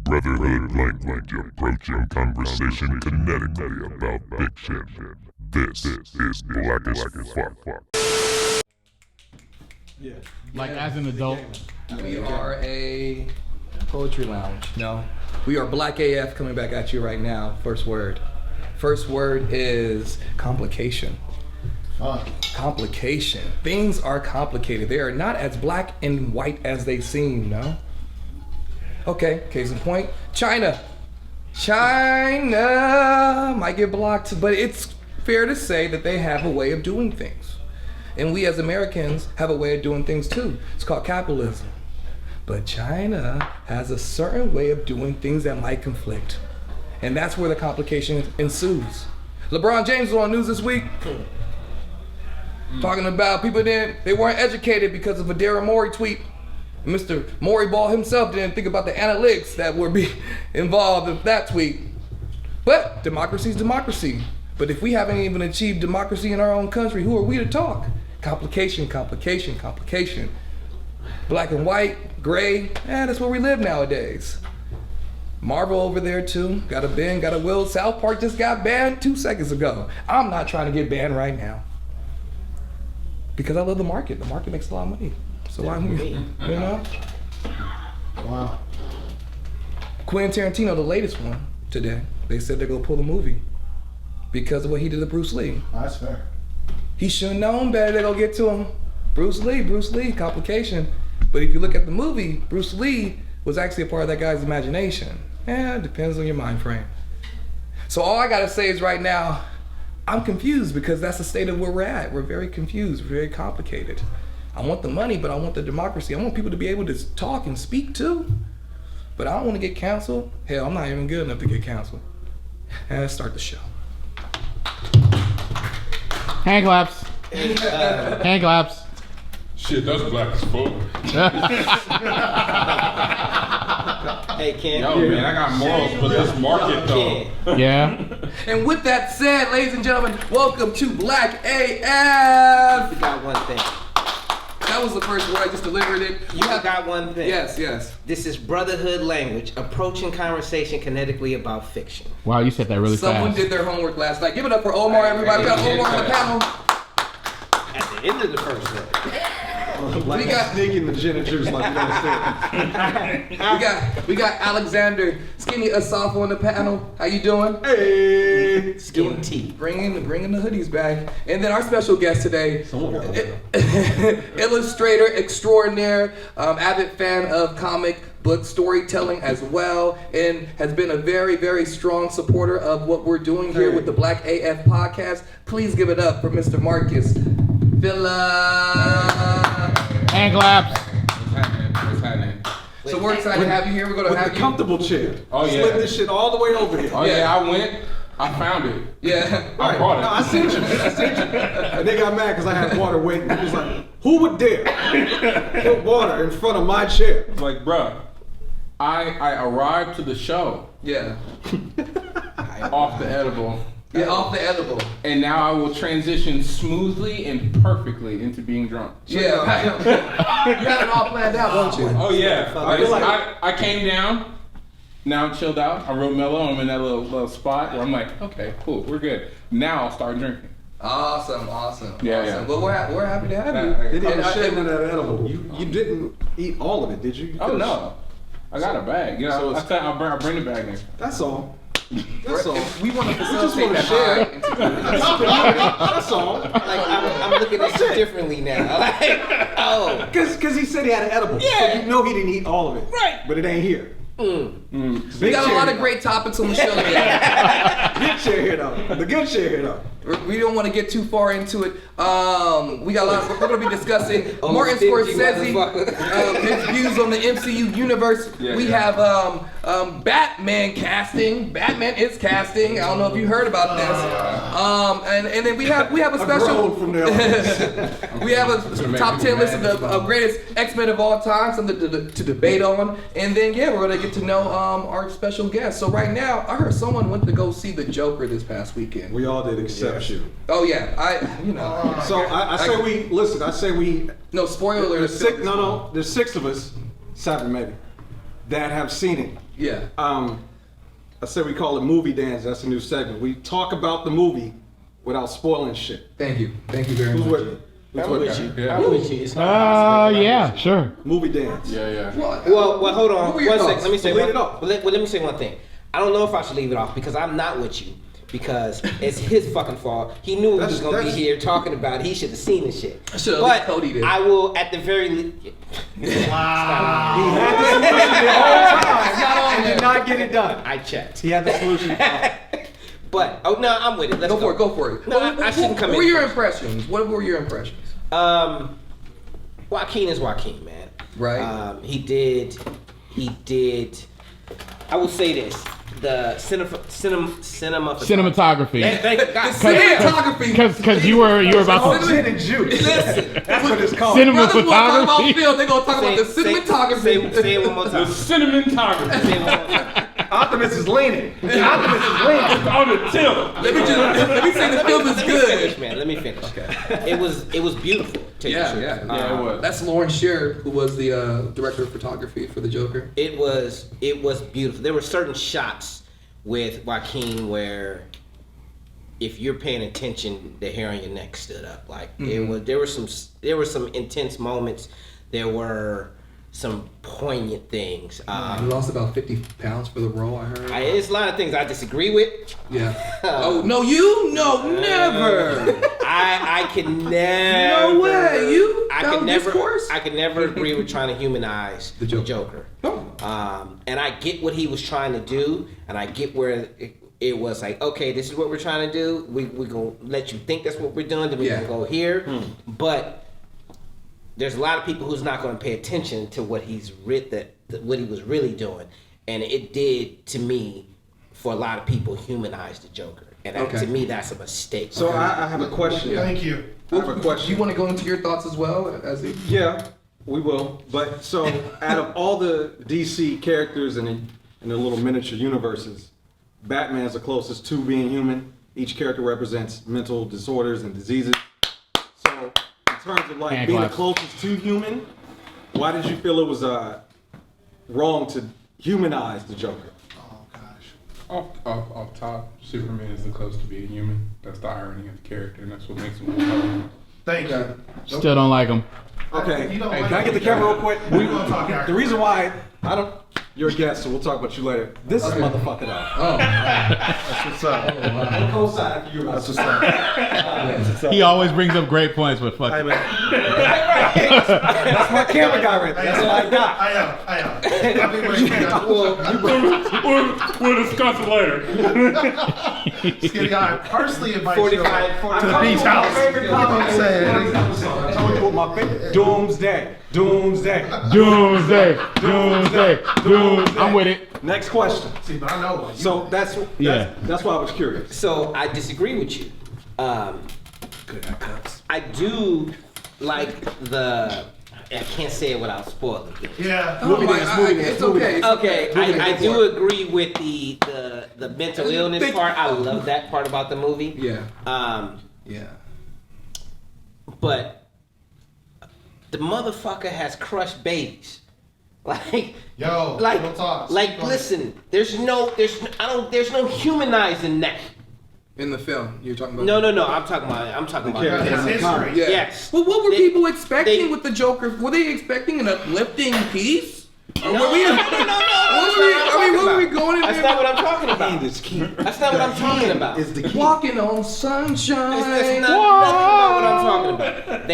Brotherhood language approaching conversation kinetically about fiction. This is Black as Fuck. Yeah. Like as an adult. We are a poetry lounge. No. We are Black AF coming back at you right now. First word. First word is complication. Complication. Things are complicated. They are not as black and white as they seem, no? Okay, case in point, China. China might get blocked, but it's fair to say that they have a way of doing things. And we as Americans have a way of doing things too. It's called capitalism. But China has a certain way of doing things that might conflict. And that's where the complication ensues. LeBron James was on the news this week talking about people they weren't educated because of a Daryl Morey tweet. Mr. Morey Ball himself didn't think about the analytics that would be involved in that tweet. But democracy is democracy. But if we haven't even achieved democracy in our own country, who are we to talk? Complication, complication, complication. Black and white, gray, that's where we live nowadays. Marvel over there too, got a Ben, got a Will. South Park just got banned 2 seconds ago. I'm not trying to get banned right now. Because I love the market. The market makes a lot of money. So I'm here, you know? Wow. Quentin Tarantino, the latest one today, they said they're gonna pull the movie because of what he did to Bruce Lee. That's fair. He should have known better. They're gonna get to him. Bruce Lee, complication. But if you look at the movie, Bruce Lee was actually a part of that guy's imagination. It depends on your mind frame. So all I gotta say is right now, I'm confused because that's the state of where we're at. We're very confused, we're very complicated. I want the money, but I want the democracy. I want people to be able to talk and speak too. But I don't want to get canceled. Hell, I'm not even good enough to get canceled. And let's start the show. Hand claps. Hand claps. Shit, that's black as fuck. Hey, Ken. Yo, man, I got morals for this market, though. Yeah. And with that said, ladies and gentlemen, welcome to Black AF. You got one thing. That was the first word, I just delivered it. You got one thing. Yes. This is brotherhood language, approaching conversation kinetically about fiction. Wow, you said that really Someone fast. did their homework last night. Give it up for Omar, everybody. We got Omar on the panel. At the end of the first day. Like We got- sneaking the gin and juice like you understand. we got Alexander Skinny Assefa on the panel. How you doing? Hey! Skin tea. Bringing the hoodies back. And then our special guest today, illustrator extraordinaire, avid fan of comic book storytelling as well, and has been a very, very strong supporter of what we're doing here with the Black AF podcast. Please give it up for Mr. Marquis Phillips. Hand claps. What's happening? So we're excited to have you here. We're gonna With have the you. comfortable chair. Oh, yeah. Slid this shit all the way over here. Oh, yeah, I went. I found it. Yeah. I brought it. No, I seen you. And they got mad because I had water waiting. He was like, who would dare put water in front of my chair? It's like, bruh, I arrived to the show Yeah. off the edible, Yeah, off the edible. and now I will transition smoothly and perfectly into being drunk. Yeah. You got it all planned out, don't you? Oh, yeah. I feel like- I came down. Now I'm chilled out. I'm real mellow. I'm in that little spot where I'm like, okay, cool, we're good. Now I'll start drinking. Awesome. Yeah, awesome. yeah. Well, we're happy to have you. They didn't And I- shit in that edible. You didn't eat all of it, did you? You Oh could've- no, I got a bag. You So know, I it's- said I'll bring the bag next. That's all. That's all. If we want to just facilitate wanna that share. high. That's all. Like, I'm looking at you differently now. Like, oh. Because he said he had an edible. Yeah. So you know he didn't eat all of it. Right. But it ain't here. We got a lot of great topics on the show today. Good share here though. The good share here though. We don't want to get too far into it. We got a lot. We're going to be discussing Martin stingy Scorsese, motherfucker. his views on the MCU universe. Yeah, we yeah. have Batman casting. Batman is casting. I don't know if you heard about this. And then we have a special. groan from there on. We have a top 10 list of the greatest X-Men of all time, something to debate on. And then, yeah, we're going to get to know our special guest. So right now, I heard someone went to go see the Joker this past weekend. We all did except you. Oh, yeah. So I say we listen. I say we. No, spoiler alert. There's six. No. There's six of us. Seven maybe. that have seen it. Yeah. I said we call it movie dance. That's a new segment. We talk about the movie without spoiling shit. Thank you very Who's much. with me? I'm with you. Yeah. I'm with you. It's not Yeah, sure. Movie dance. Yeah. Well, hold on. What were your One second. thoughts? Let me say Leave one. it off. Let me say one thing. I don't know if I should leave it off because I'm not with you. Because it's his fucking fault. He knew he was gonna be here talking about it. He should have seen this shit. Should've But Cody did. I will at the very least. He had the solution the whole time. It's not on and there. did not get it done. I checked. He had the solution. But no, I'm with it. Let's Go for it. No, I shouldn't come in. What were your impressions? What were your impressions? Joaquin is Joaquin, man. Right. He did. I will say this: the Cinematography. Thank you, God. Cinematography. Because you were about Oh, to gin and juice. Listen. That's what it's called. Cinema Brothers want to talk about photography. film. They're gonna talk about the cinematography. Say it one more The time. cinematography. Say it one more time. Optimus is leaning. Optimus is leaning. On the tilt. Let me say the film is Let me good. finish, man. Let me finish. Okay. It was beautiful. To tell you the truth. Yeah. Yeah, it was. That's Lauren Shearer, who was the director of photography for the Joker. It was beautiful. There were certain shots with Joaquin where, if you're paying attention, the hair on your neck stood up. Like there were some intense moments. There were some poignant things. He lost about 50 pounds for the role, I heard. There's a lot of things I disagree with. Yeah. Oh, no, you? No, never. I can never. No way, you? I Down could never. discourse? I could never agree with trying to humanize The Joker. And I get what he was trying to do, and I get where it was like, okay, this is what we're trying to do. We gonna let you think that's what we're doing. Then we gonna go here, but there's a lot of people who's not going to pay attention to what he's what he was really doing, and it did to me, for a lot of people, humanize the Joker, and to me that's a mistake. So I have a question. Thank you. I have a question. Do you want to go into your thoughts as well? Yeah, we will. But so, out of all the DC characters in the little miniature universes, Batman's the closest to being human. Each character represents mental disorders and diseases. So, in terms of like being the closest to human, why did you feel it was wrong to humanize the Joker? Oh gosh. Off top, Superman is the closest to being human. That's the irony of the character, and that's what makes him more powerful. Thank you. Still don't like him. Okay, You don't hey, like can I get the me, camera real Jack. quick? We gonna talk The reason why I don't, you're a guest, so we'll talk about you later. This is motherfucking up. Oh, That's what's up. I'll co-sign after you. That's what's up. He always brings up great points, but fuck Hey it. man. That's my camera guy right there. That's what I got. I am. I'll be waiting. We'll discuss it later. Skinny guy personally invites you 45, to the Beast House. Favorite comment saying. I told you what my favorite. Doomsday. Doomsday. I'm with it. Next question. See, but I know one. So that's why I was curious. So I disagree with you. I do like I can't say it without spoiling things. Yeah. It's okay. Okay, I do agree with the mental illness part. I love that part about the movie. Yeah. Yeah. But the motherfucker has crushed babies. Like, Yo, like, real talk. listen. There's no humanizing that. In the film, you're talking about. No. I'm talking about. character. It's history. Yeah. Yes. Well, what were They- people expecting they- with the Joker? Were they expecting an uplifting piece? Or No, were we? no. What were we going in That's there? not what I'm talking about. Is key. That's not what I'm talking about. Is the key. Walking on sunshine. That's not what I'm talking about.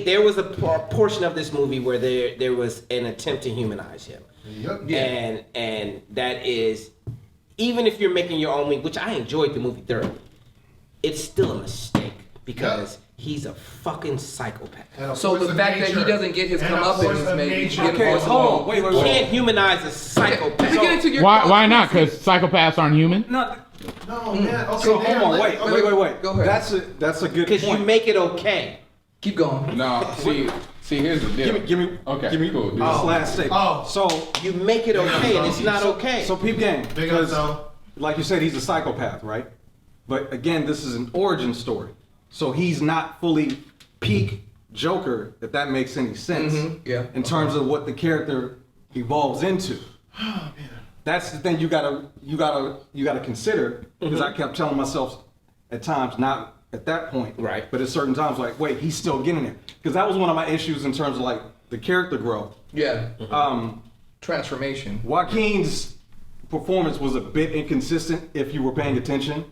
There was a portion of this movie where there was an attempt to humanize him, Yep. and that is, even if you're making your own movie, which I enjoyed the movie thoroughly, it's still a mistake because he's a fucking psychopath. So the fact that he doesn't get his comeuppance maybe he should get Okay, forced hold on. along. Wait. You can't humanize a psychopath. Let me get into your Why not? Because psychopaths aren't human? No. No, man. Okay, So hold on. Wait. Go ahead. That's a good Because you point. make it okay. Keep going. No, see, here's the deal. Give me. Okay, Give me cool. this last statement. Oh. So You make it okay, and it's not okay. So peep game. Big up, Because, though. like you said, he's a psychopath, right? But again, this is an origin story. So he's not fully peak Joker, if that makes any sense. Yeah. In terms of what the character evolves into. That's the thing you gotta consider, because I kept telling myself at times, not at that point, Right. but at certain times, like, wait, he's still getting it, because that was one of my issues in terms of like the character growth. Yeah. Transformation. Joaquin's performance was a bit inconsistent if you were paying attention.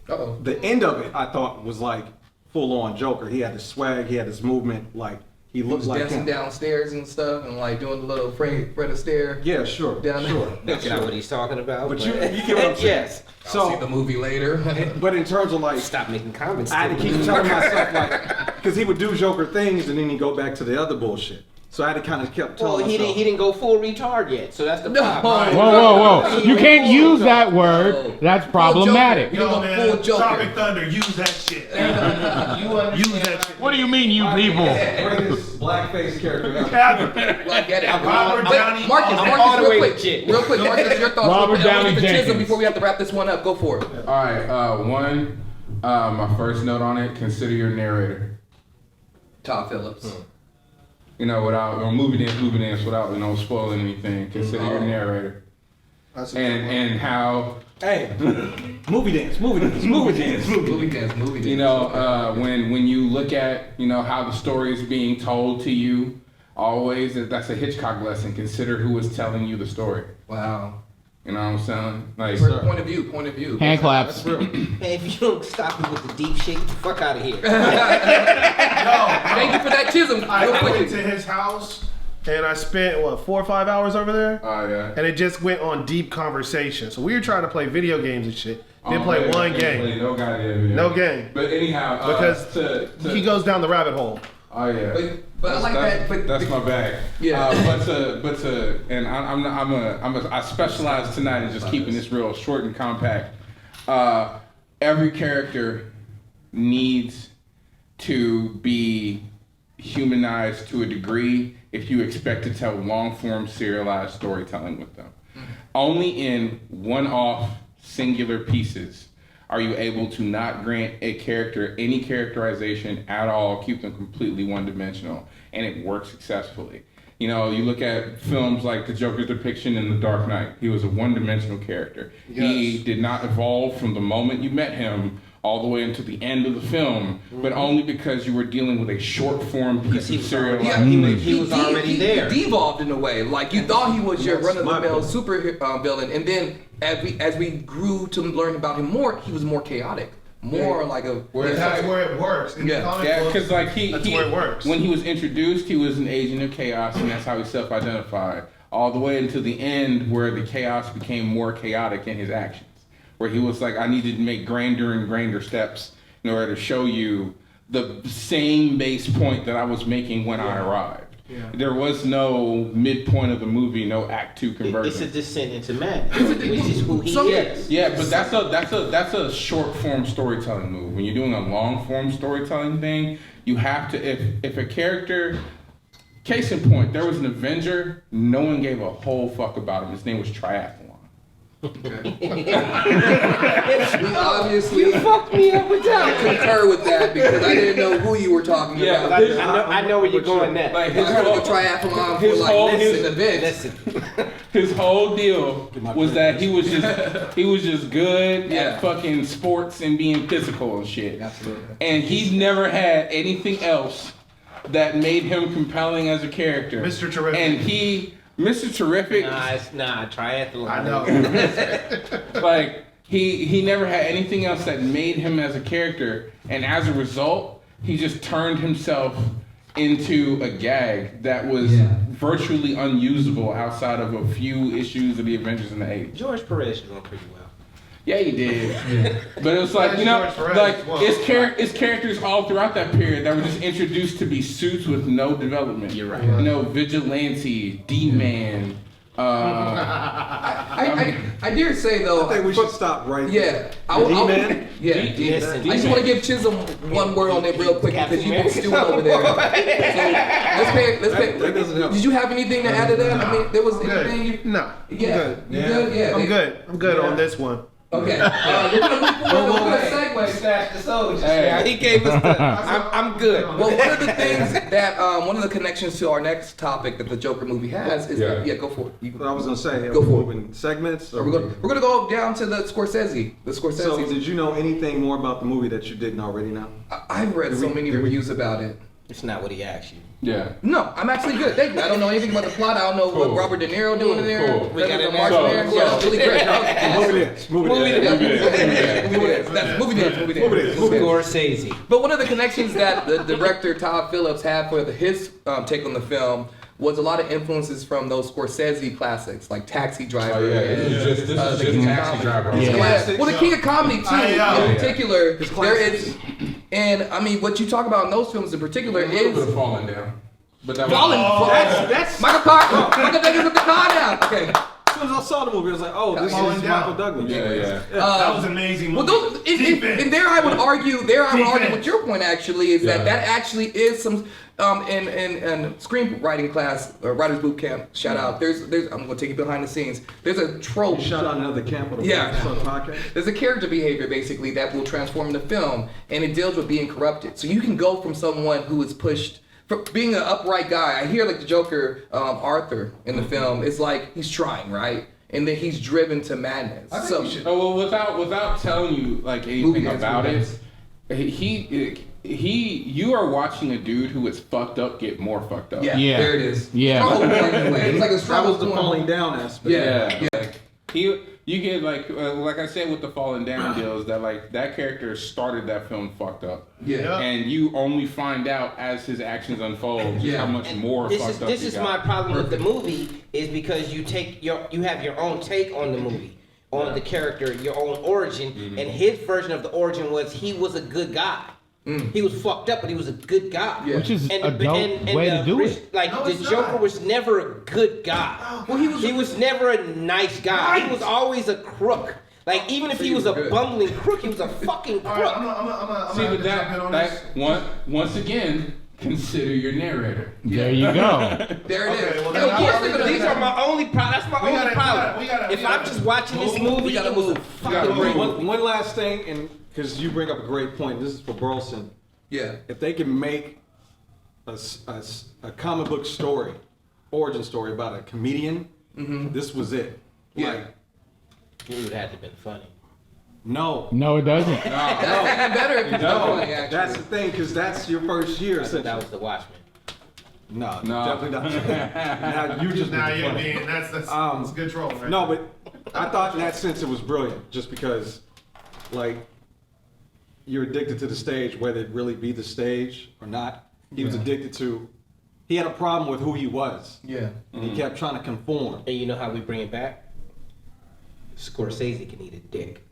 Uh-oh. The end of it, I thought, was like full on Joker. He had his swag, he had his movement, like he He looked was like dancing him. downstairs and stuff, and like doing the little Fred Astaire. Yeah, sure, Down there. sure. That's not what he's talking about. But you get what I'm saying. Yes. I'll see the So, movie later. but in terms of like, Stop making comments. I had to keep telling myself like, because he would do Joker things and then he'd go back to the other bullshit. So I had to kind of kept Well, telling he myself. didn't go full retard yet, so that's the No. problem. Whoa. You can't use that word. That's problematic. You know, Yo, full man, Joker. Tropic Thunder, use that shit. Use that shit. What do you mean, you people? Greatest blackface character ever. Like, get it. Robert Downey. Marcus, all the real way quick. with shit. Real quick, Marcus, your thoughts. Robert real quick. I wanna Downey get the chisel Jenkins. before we have to wrap this one up. Go for it. All right, one, my first note on it, consider your narrator. Todd Phillips. You know, without, or movie dance without, you know, spoiling anything. Consider your narrator. And how, Hey, movie dance. Movie dance. you know, when you look at, you know, how the story is being told to you, always, that's a Hitchcock lesson. Consider who is telling you the story. Wow. You know what I'm saying? Like, Point of view. Hand claps. Hey, if you don't stop me with the deep shit, get the fuck out of here. Thank you for that chisel. I Real went quick. to his house and I spent 4 or 5 hours over there, oh yeah. and it just went on deep conversation. So we were trying to play video games and shit. Didn't Oh, play man, one can't game. play no goddamn video. No game. But anyhow, Because to he goes down the rabbit hole. oh yeah. But I like that. But That's my bag. Yeah. And I specialize tonight in just keeping this real short and compact. Every character needs to be humanized to a degree if you expect to tell long-form serialized storytelling with them. Only in one-off singular pieces are you able to not grant a character any characterization at all, keep them completely one-dimensional, and it works successfully. You know, you look at films like the Joker's depiction in The Dark Knight. He was a one-dimensional character. He did not evolve from the moment you met him all the way into the end of the film, but only because you were dealing with a short-form piece of serialized. He was already there. He devolved in a way. Like you thought he was your That's run-of-the-mill my super villain, and then as we grew to learn about him more, he was more chaotic, more like a. That's where it works. In the Yeah. comic Yeah, books, because like that's where it works. when he was introduced, he was an agent of chaos, and that's how he self-identified. All the way until the end, where the chaos became more chaotic in his actions, where he was like, I needed to make grander and grander steps in order to show you the same base point that I was making when I arrived. Yeah. There was no midpoint of the movie, no Act 2 conversion. It's a descent into madness, which is who he is. Yeah, but that's a short form storytelling move. When you're doing a long form storytelling thing, you have to if a character, case in point, there was an Avenger, no one gave a whole fuck about him. His name was Triathlon. We obviously You fucked me up with that. concur with that because I didn't know who you were talking Yeah, about. this- I know where you're going next. Like I his heard whole, of a triathlon for his like whole- this his- event. Listen, his whole deal was that he was just good Yeah. at fucking sports and being physical and shit. Absolutely. And he never had anything else that made him compelling as a character. Mr. Terrific. And Mr. Terrific, triathlon. I know. like he never had anything else that made him as a character, and as a result, he just turned himself into a gag that was virtually unusable outside of a few issues of the Avengers in the 80s. George Perez is doing pretty well. Yeah, he did. But it was like, you know, George Perez like as well. it's characters all throughout that period that were just introduced to be suits with no development. You're right. You know, Vigilante, D-Man. I dare say though. I think we should stop right there. Yeah, D-Man? Yeah, Listen, I just want to give Chisholm one word on it real quick because you've been stewing over there. So let's pay. That doesn't help. Did you have anything to add to that? I mean, there was Good. anything. No. Yeah, I'm good. you good? Yeah, I'm good on this one. Okay. We're gonna move forward. We're gonna segue. Stash the soldiers. Hey. He gave us the. I'm good. Well, one of the things that one of the connections to our next topic that the Joker movie has is go for it. I was gonna say, Go for it. moving segments. Or We're gonna go down to the Scorsese. So, did you know anything more about the movie that you didn't already know? I've read so many reviews about it. It's not what he asked you. Yeah. No, I'm actually good. Thank you. I don't know anything about the plot. I don't know what Robert De Niro doing in there. Cool. We got it March now. there. Yeah, it's really great. Movie dance. Scorsese. But one of the connections that the director Todd Phillips had for his take on the film was a lot of influences from those Scorsese classics like Taxi Driver. This is just Taxi Driver. Yeah. Well, the King of Comedy too, in particular. His There is, and I mean, what you talk about in those films in particular A little bit is of Falling Down. But that Falling. That's Michael Carter. Michael Douglas with the car down. Okay. as soon as I saw the movie, I was like, oh, this Falling is Down. Michael Douglas. Yeah. That was an amazing Well, movie. those, and there I would argue. Defense. With your point actually is Yeah. that actually is some in screenwriting class or writers boot camp. Shout out. There's I'm gonna take you behind the scenes. There's a trope. Shout out another camp of the podcast. There's a character behavior basically that will transform the film, and it deals with being corrupted. So you can go from someone who is pushed. For being an upright guy, I hear like the Joker, Arthur in the film, is like he's trying, right? And then he's driven to madness. Without telling you like anything about it, you are watching a dude who is fucked up get more fucked up. Yeah, Yeah. there it is. Yeah. It's like a That struggle was the falling down aspect. Yeah. Like, you get like I said with the Falling Down deals that like that character started that film fucked up. Yeah. And you only find out as his actions unfold just how much more fucked up This he is got. my problem with the movie is because you have your own take on the movie, on the character, your own origin, and his version of the origin was he was a good guy. He was fucked up, but he was a good guy. Yeah. Which is And a the- dope and way the to do orig- it. Like No, the it's Joker not. was never a good guy. Well, he was never a nice guy. He was always a crook. Like even if he was a bumbling crook, he was a fucking All right, crook. I'm See, gonna but jump in on this. once again, consider your narrator. There you go. There it is. Okay, well, And then of course, I- these are my only problem. That's my We only gotta- problem. we gotta- If I'm just watching this Move, we movie, gotta it was a move. fucking great movie. One last thing, and because you bring up a great point, this is for Burleson. Yeah. If they can make a comic book story, origin story about a comedian, this was it. Yeah. Like, It would have to been funny. no. No, it doesn't. That's even better if it's No, funny, actually. that's the thing, because that's your first year. I thought that essentially. was The Watchmen. No, No. definitely not. Now you just Now make it you're funny. being that's good troll. Right? No, but I thought in that sense it was brilliant, just because, like, you're addicted to the stage, whether it really be the stage or not. He was addicted to. He had a problem with who he was, Yeah. and he kept trying to conform. And you know how we bring it back? Scorsese can eat a dick.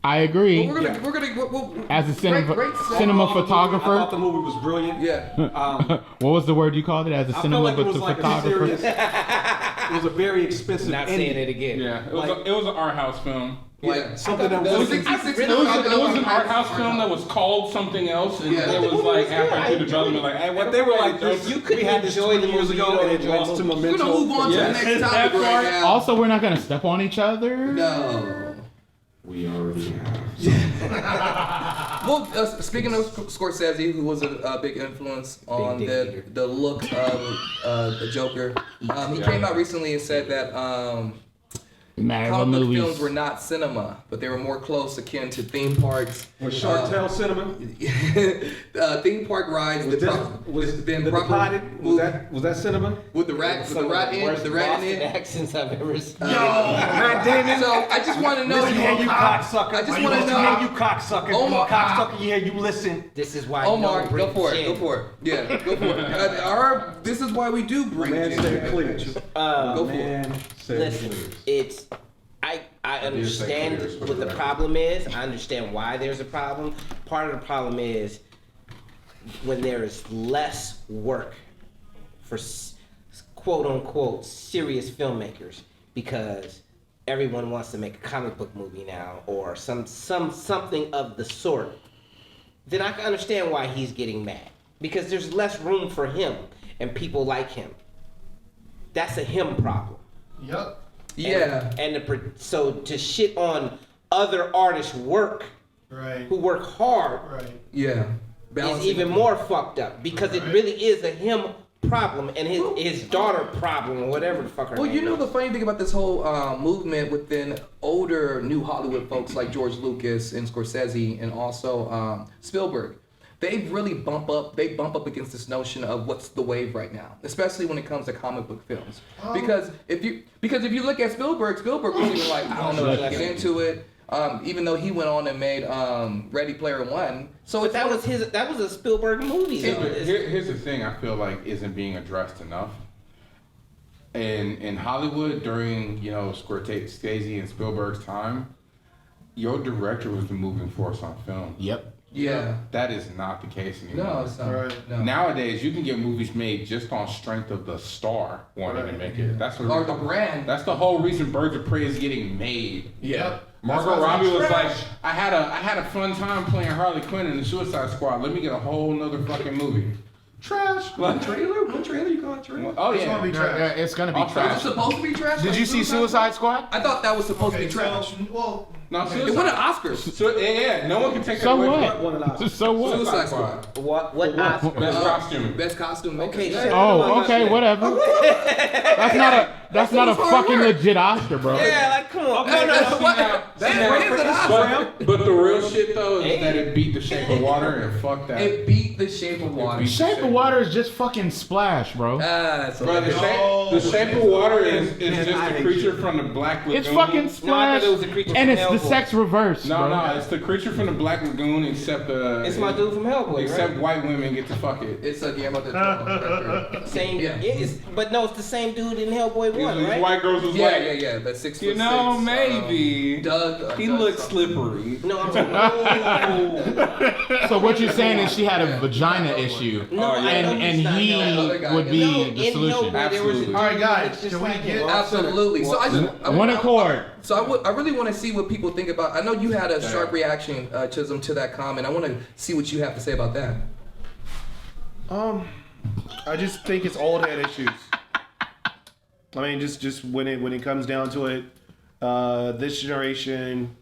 I agree. We're gonna As a cinema I photographer, thought the movie was brilliant. Yeah. what was the word you called it? As a I felt cinema like it was like a photographer. serious. It was a very expensive Not ending. saying it again. Yeah, it was an art house film. Yeah. Something that It was was. 66 It was an art house film that was called something else, and Yeah. it was like after the development, like, hey, But they were like, this. You couldn't we had this enjoy 20 the years movie, ago, you and don't it enjoy lost to the movie. We're momentum. gonna move on to the Yes. next That topic right part. now. Also, we're not gonna step on each other. No. We already have. Well, speaking of Scorsese, who was a big influence on Big dick eater. the look of the Joker, he came out recently and said that Marvel comic book movies. films were not cinema, but they were more close akin to theme parks. Was Chartel Cinema? Theme park rides. Was the Departed? Was that cinema? with the rat in Worst the rat Boston in it. accents I've ever seen. Matt Damon. So I just want to know. Listen here, you cocksucker. I just Listen wanna know- here, you cocksucker. Omar- Cocksucker, yeah, you listen. This is why Omar, you don't bring go for it. gin. Go for it. Yeah, go for it. This is why we do bring Man gin. said clear. Go for it. Man said Listen, clear. it's I understand clear, what the problem is. I understand why there's a problem. Part of the problem is when there is less work for quote unquote serious filmmakers because everyone wants to make a comic book movie now or something of the sort. Then I can understand why he's getting mad because there's less room for him and people like him. That's a him problem. Yep. So to shit on other artists work, who work hard, Yeah. is even more fucked up because it really is a him problem and his daughter problem or whatever the fuck her Well, name you know is. the funny thing about this whole movement within older new Hollywood folks like George Lucas and Scorsese and also Spielberg, they really bump up against this notion of what's the wave right now, especially when it comes to comic book films. Because if you look at Spielberg was even like, I don't know if I can get into it. Even though he went on and made Ready Player One, so But that was a Spielberg movie. Here's the thing I feel like isn't being addressed enough. In Hollywood during Scorsese and Spielberg's time, your director was the moving force on film. Yep. Yeah. That is not the case anymore. No, it's not. No. Nowadays, you can get movies made just on strength of the star wanting to make it. That's what Or the brand. That's the whole reason Birds of Prey is getting made. Yeah. Margot Robbie was like, I had a fun time playing Harley Quinn in the Suicide Squad. Let me get a whole nother fucking movie. Trash. One trailer? You call it trailer? Oh It's yeah. gonna be trash. It's gonna be I'll try. Is it supposed to be trash? Did you see Suicide Squad? I thought that was supposed to Okay, be trash. well, No, It won an Oscar. So yeah, no one can take that So away what? from One and a half. So what? Suicide Squad. What Oscar? Best costume. Best costume. Okay, maker. shit. Oh, okay, whatever. That's not a fucking legit Oscar, bro. Yeah, like come on. But the real shit though is that it beat The Shape of Water and fuck that. It beat The Shape of Water. Shape of Water is just fucking Splash, bro. That's Bro, the shape of Water is just a creature from the Black Lagoon. It's fucking No, I Splash, thought it was a creature and from it's the Hellboy. sex reverse, No, bro. no, it's the creature from the Black Lagoon, except It's my dude from Hellboy, except right? white women get to fuck it. It's a game about the Same. Yeah. But no, it's the same dude in Hellboy 1, These right? white girls was Yeah, like, yeah, yeah. That's 6'6". you know, maybe Doug. he Doug looks something. slippery. No, I'm sorry. So what you're saying is she had a vagina issue, No, I know and he's not he Hellboy. would be No, the in solution. Hellboy, there was a dude Absolutely. all right, guys, that's just can we like get him. Absolutely. So One accord. So I really want to see what people think about. I know you had a sharp reaction, Chisholm, to that comment. I want to see what you have to say about that. I just think it's old head issues. I mean, just when it comes down to it, this generation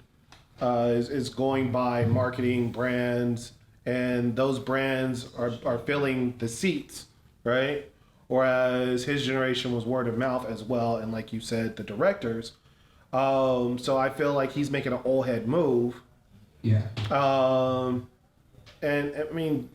is going by marketing brands, and those brands are filling the seats, right? Whereas his generation was word of mouth as well, and like you said, the directors. So I feel like he's making an old head move. Yeah. And I mean,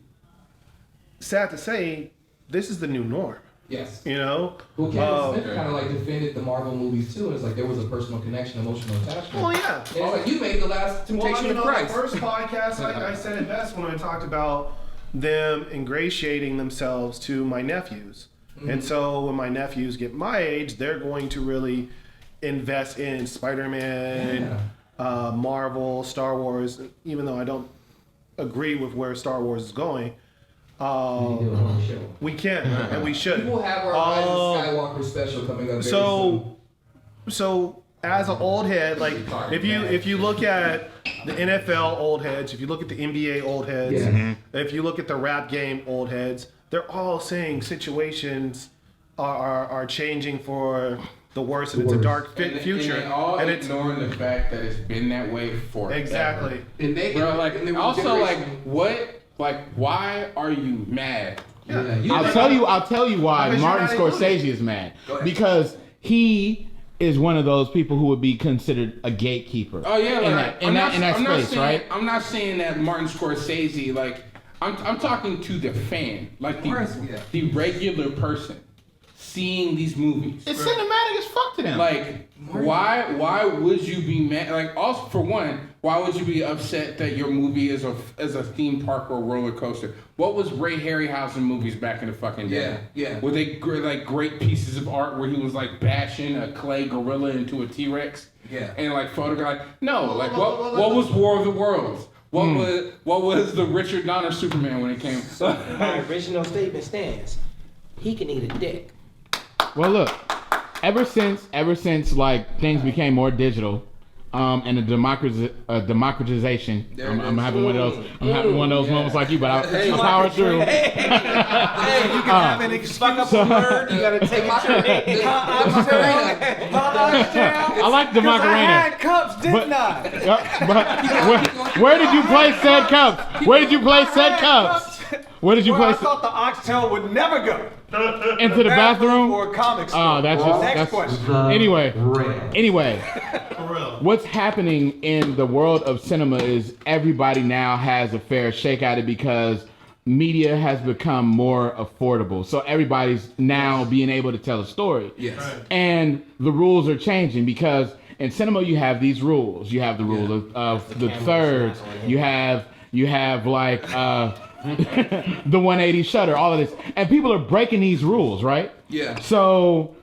sad to say, this is the new norm. Yes. You know? Well, Kevin Smith kind of like defended the Marvel movies too. It's like there was a personal connection, emotional attachment. Well, yeah. And it's like you made the last Temptation Well, I mean, of on Christ. the first podcast, I said it best when I talked about them ingratiating themselves to my nephews. Mm-hmm. And so when my nephews get my age, they're going to really invest in Spider-Man, Marvel, Star Wars, even though I don't agree with where Star Wars is going. We can, and we should. We'll have our Rise of Skywalker special coming up very soon. So as an old head, like if you look at the NFL old heads, if you look at the NBA old heads, if you look at the rap game old heads, they're all saying situations are changing for the worse, and it's a dark future. And they all and it's ignoring the fact that it's been that way forever. exactly. And they, Bro, like and they were also like generation- what? Like why are you mad? I'll tell you why Because Martin you're not Scorsese is mad. Go ahead. Because he is one of those people who would be considered a gatekeeper. Oh yeah, like in that I'm not space, saying, right? I'm not saying that Martin Scorsese, like I'm talking to the fan, like the regular person seeing these movies. It's cinematic as fuck to them. Like why would you be mad? Like also for one, why would you be upset that your movie is a theme park or roller coaster? What was Ray Harryhausen movies back in the fucking day? Yeah. Were they great pieces of art where he was like bashing a clay gorilla into a T-Rex? Yeah. And like photograph? No. Like what was War of the Worlds? What was the Richard Donner Superman when it came? My original statement stands. He can eat a dick. Well, look, ever since like things became more digital, and the democratization, I'm having one of those. I'm having one of those moments like you, but I'll power through. Hey, you can have an excuse. Fuck up a word. You gotta take it. I like the I Macarena. had cups, didn't I? But where did you place said cups? Where did you place said cups? Where did you Where I place thought the oxtail would never go. into the bathroom? Or a comic store. Oh, that's just Next that's question. anyway. What's happening in the world of cinema is everybody now has a fair shake at it because media has become more affordable. So everybody's now being able to tell a story. Yes. Right. And the rules are changing because in cinema you have these rules. You have the rule of the thirds. You have like the 180 shutter, all of this. And people are breaking these rules, right? Yeah. So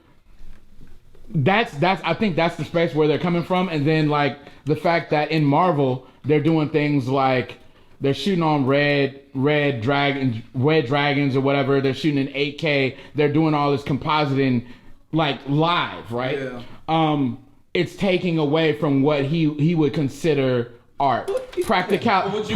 that's I think that's the space where they're coming from. And then like the fact that in Marvel they're doing things like they're shooting on red dragons or whatever. They're shooting in 8K. They're doing all this compositing like live, right? Yeah. It's taking away from what he would consider art. Practicality,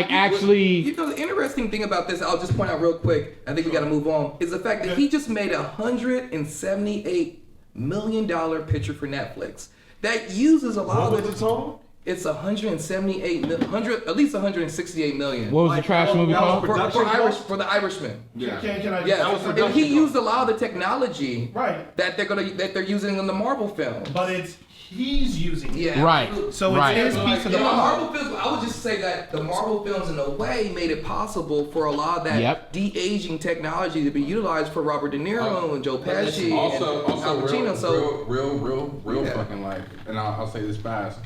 actually. You know, the interesting thing about this, I'll just point out real quick, I think we got to move on, is the fact that he just made a $178 million picture for Netflix that uses a lot of the total. It's 178 at least 168 million. What was the trash movie called? For the Irishman. Yeah. Can I Yeah, and he used a lot of the technology that they're using in the Marvel film. But he's using it. Yeah, right. So it's his piece of the Marvel films. I would just say that the Marvel films, in a way, made it possible for a lot of that de-aging technology to be utilized for Robert De Niro and Joe Pesci and Al Pacino. Real fucking life. And I'll say this fast.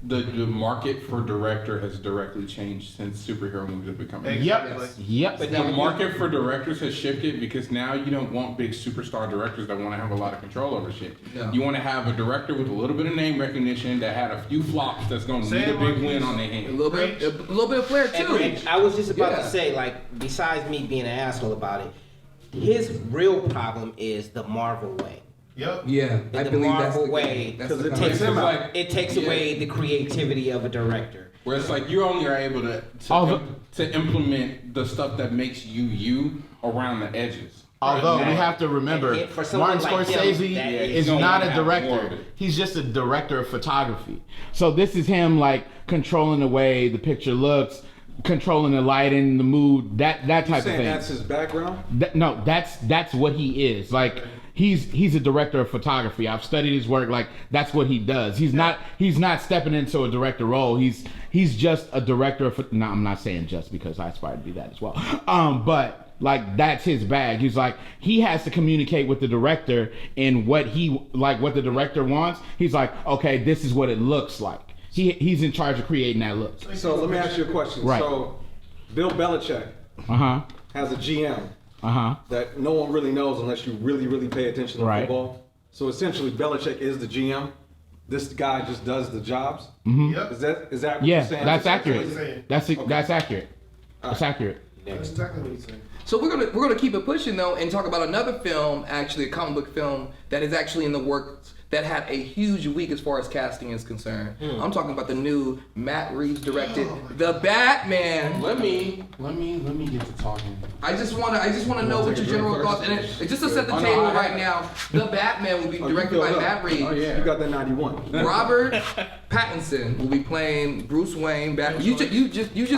The market for director has directly changed since superhero movies have become. Yep. But the market for directors has shifted because now you don't want big superstar directors that want to have a lot of control over shit. No. You want to have a director with a little bit of name recognition that had a few flops that's going to need a big win on their hand. A little bit of flair too. And I was just about to say, like, besides me being an asshole about it, his real problem is the Marvel way. Yep. Yeah, I believe that's the way, because it takes away the creativity of a director. Where it's like you only are able to implement the stuff that makes you around the edges. Although we have to remember, Martin Scorsese is not a director. He's just a director of photography. So this is him like controlling the way the picture looks, controlling the lighting, the mood, that type of thing. That's his background? No, that's what he is. Like he's a director of photography. I've studied his work. Like that's what he does. He's not stepping into a director role. He's just a director of. No, I'm not saying just because I aspire to be that as well. But like that's his bag. He's like he has to communicate with the director in what the director wants. He's like, okay, this is what it looks like. He's in charge of creating that look. So let me ask you a question. Right. So Bill Belichick has a GM that no one really knows unless you really, really pay attention to football. So essentially Belichick is the GM. This guy just does the jobs. Yep. Is that what you're saying? That's accurate. That's accurate. That's accurate. That's exactly what he's saying. So we're gonna keep it pushing though and talk about another film, actually a comic book film that is actually in the works that had a huge week as far as casting is concerned. I'm talking about the new Matt Reeves directed The Batman. Let me get to talking. I just wanna know what your general thoughts, and just to set the table right now, The Batman will be directed by Matt Reeves. Oh yeah, you got that 91. Robert Pattinson will be playing Bruce Wayne. Batman. You just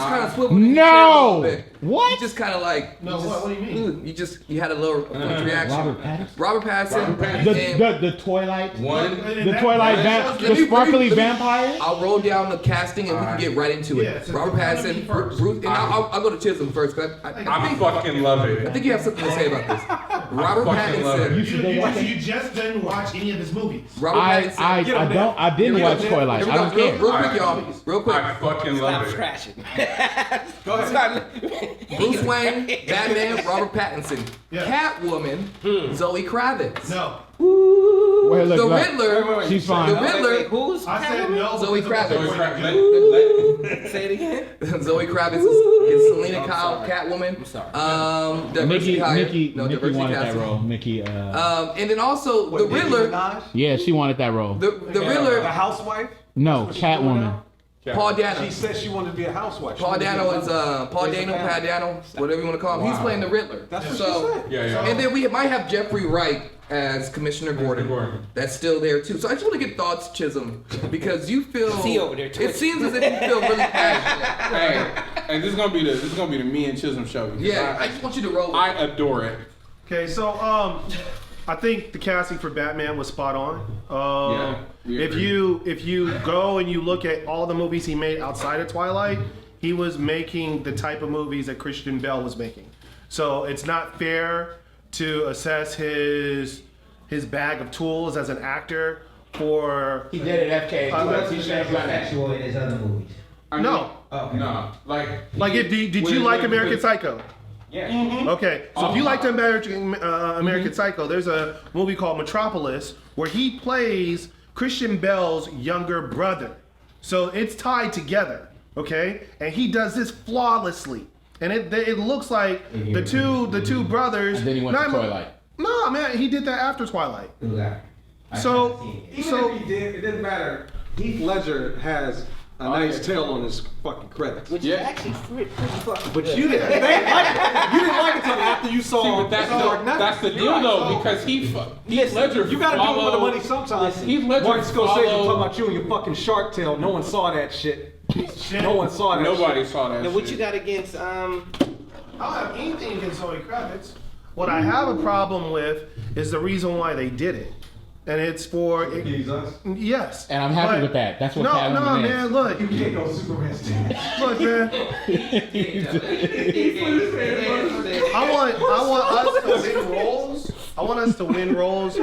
kind of swiveled in your chair a little bit. What? You just kind of like. No, what do you mean? You had a little reaction. Robert Pattinson. The Twilight. The Twilight. The sparkly vampire. I'll roll down the casting and we can get right into it. Robert Pattinson, Bruce, and I'll go to Chisholm first because I fucking love it. I think you have something to say about this. Robert Pattinson. You just didn't watch any of his movies. Robert Pattinson. I didn't watch Twilight. I don't care. Real quick, y'all. Real quick. I fucking love it. Scratching. Go ahead. Bruce Wayne, Batman, Robert Pattinson. Catwoman, Zoe Kravitz. No. Wait, the Riddler. She's fine. The Riddler. Who's I said no. Zoe Kravitz. Say it again. Zoe Kravitz is Selena Kyle, Catwoman. I'm sorry. Nikki wanted that role. Nikki. And then also the Riddler. Yeah, she wanted that role. The Riddler. The housewife? No, Catwoman. Paul Dano. She said she wanted to be a housewife. Paul Dano is Paul Dano, whatever you want to call him. He's playing the Riddler. That's what so, she said. Yeah. And then we might have Jeffrey Wright as Commissioner Gordon. That's still there too. So I just want to get thoughts, Chisholm, because you feel. See over there, it seems as if you feel really passionate. Hey, this is gonna be the me and Chisholm show. Yeah, I just want you to roll. I adore it. Okay, so I think the casting for Batman was spot on. If you go and you look at all the movies he made outside of Twilight, he was making the type of movies that Christian Bale was making. So it's not fair to assess his bag of tools as an actor for. He did it, FK. He was sexual in his other movies. No. No. Like, did you like American Psycho? Yeah. Mm-hmm. Okay, so if you liked American Psycho, there's a movie called Metropolis where he plays Christian Bale's younger brother. So it's tied together, okay? And he does this flawlessly. And it looks like the two brothers. And then he went to Twilight. No, man, he did that after Twilight. Yeah. So Even if he did, it didn't matter. Heath Ledger has a nice tail on his fucking credits. Which is actually pretty fucking But good. you didn't like it. You didn't like it until after you saw. See, but that's the deal though, because Heath Ledger. You gotta do it with the money sometimes. Heath Ledger Martin Scorsese talking about you and your fucking Shark Tale. No one saw that shit. No one saw that. Nobody shit. saw that. And what you got against I don't have anything against Zoe Kravitz. What I have a problem with is the reason why they did it. And it's for yes. And I'm happy with that. That's what No, is. man, look. You can't go Superman's team. Look, man. I want us to win roles. I want us to win roles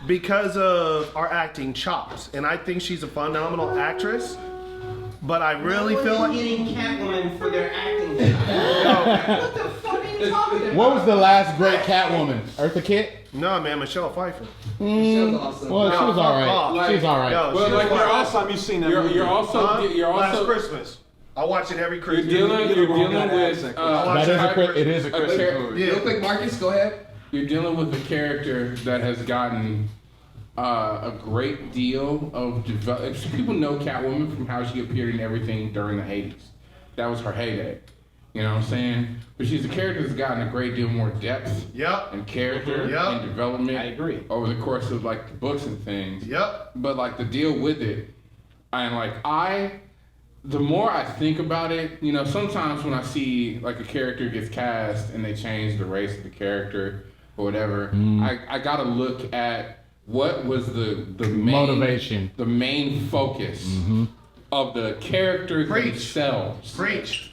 because of our acting chops. And I think she's a phenomenal actress. But I really feel like getting Catwoman for their acting. What the fuck are you talking about? What was the last great Catwoman? Eartha Kitt? no, man, Michelle Pfeiffer. Michelle's awesome. Well, she was alright. off. She was alright. No, Well, she like was you're fine. Last time you seen that movie. You're also Last Christmas. I watch it every you're Christmas. dealing with It is a Christmas movie. Real quick, Marcus, go ahead. You're dealing with a character that has gotten a great deal of development. People know Catwoman from how she appeared in everything during the 80s. That was her heyday. You know what I'm saying? But she's a character that's gotten a great deal more depth Yep. and character Yep. and development. I agree. Over the course of like the books and things. Yep. But like the deal with it, and like the more I think about it, you know, sometimes when I see like a character gets cast and they change the race of the character or whatever, I gotta look at what was the main Motivation. the main focus of the characters themselves. Preach.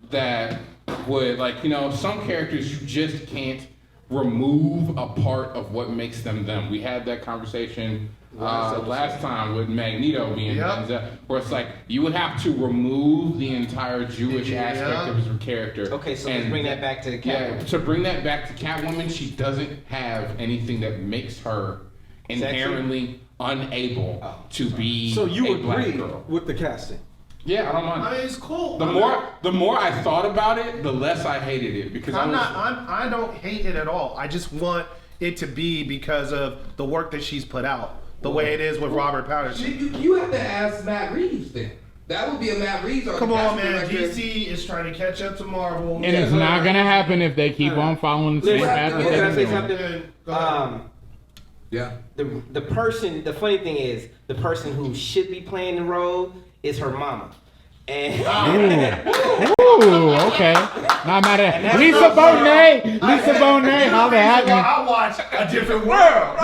That would, like, you know, some characters you just can't remove a part of what makes them them. We had that conversation last time with Magneto being Denzel, where it's like you would have to remove the entire Jewish aspect of his character. Okay, so let's bring that back to the Catwoman. Yeah, to bring that back to Catwoman, she doesn't have anything that makes her inherently unable to be So you a black agree girl. with the casting? Yeah, I don't mind. I mean, it's cool. The more I thought about it, the less I hated it because I don't hate it at all. I just want it to be because of the work that she's put out. The way it is with Robert Pattinson. You have to ask Matt Reeves then. That would be a Matt Reeves or Come on, man. director. DC is trying to catch up to Marvel. And it's not gonna happen if they keep on following the same path that Can I they've say been doing. something? Go ahead. Yeah. The person, the funny thing is, the person who should be playing the role is her mama. And Ooh, okay. Not mad at that. Lisa Bonet! Lisa Bonet, holla at me. I watch A Different World.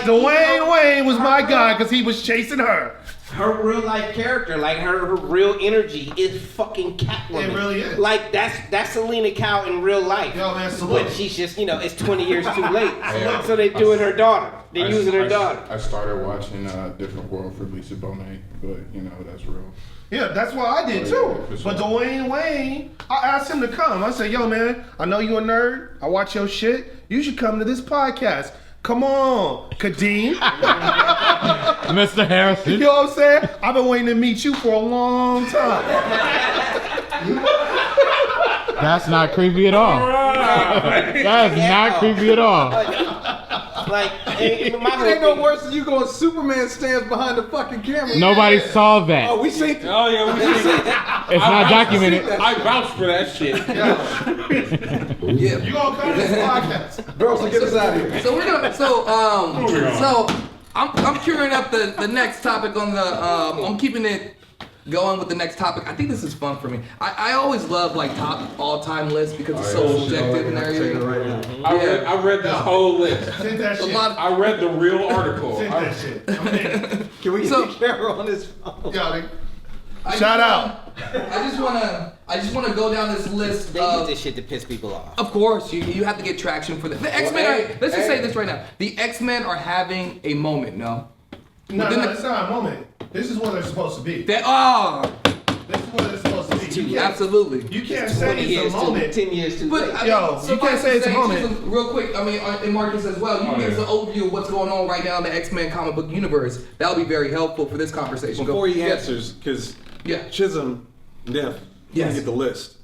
Dwayne Wayne was my guy because he was chasing her. her real life character, like her real energy is fucking Catwoman. It really is. Like that's Selena Kyle in real life. Yo, man, salute. But she's just, it's 20 years too late. So they're doing her daughter. They're using her daughter. I started watching Different World for Lisa Bonet, but that's real. Yeah, that's what I did too. But Dwayne Wayne, I asked him to come. I said, yo, man, I know you a nerd. I watch your shit. You should come to this podcast. Come on, Kadeem. Mr. Harrison. You know what I'm saying? I've been waiting to meet you for a long time. That's not creepy at all. That is not creepy at all. Like, It ain't no worse than you going Superman stands behind the fucking camera. Nobody saw that. Oh, we seen Oh yeah, we see that. It's not documented. I vouch for that shit. Yeah. You gonna cut this podcast? Bro, so get us out of here. So we're gonna so I'm queuing up the next topic on the I'm keeping it going with the next topic. I think this is fun for me. I always love like top all-time lists because it's so subjective and everything. I read this whole list. Send that shit. I read the real article. Send that shit. Okay. Can we get So- the camera on this phone? Yeah, Shout out. I just wanna go down this list they use of. this shit to piss people off. Of course, you have to get traction for the X-Men. Let's just say this right now: the X-Men are having a moment. No, No, Within no, the- it's not a moment. This is what they're supposed to be. they This is what they're supposed to be. You can't, absolutely. you can't 20 say years it's a moment. 10 years too But late. I Yo, mean, you can't say it's a moment. just real quick, I mean, and Marcus as well. You can give us an overview of what's going on right now in the X-Men comic book universe. That would be very helpful for this conversation. Before he Yeah. answers, because Yeah. Chisholm, Niff, Yes. get the list.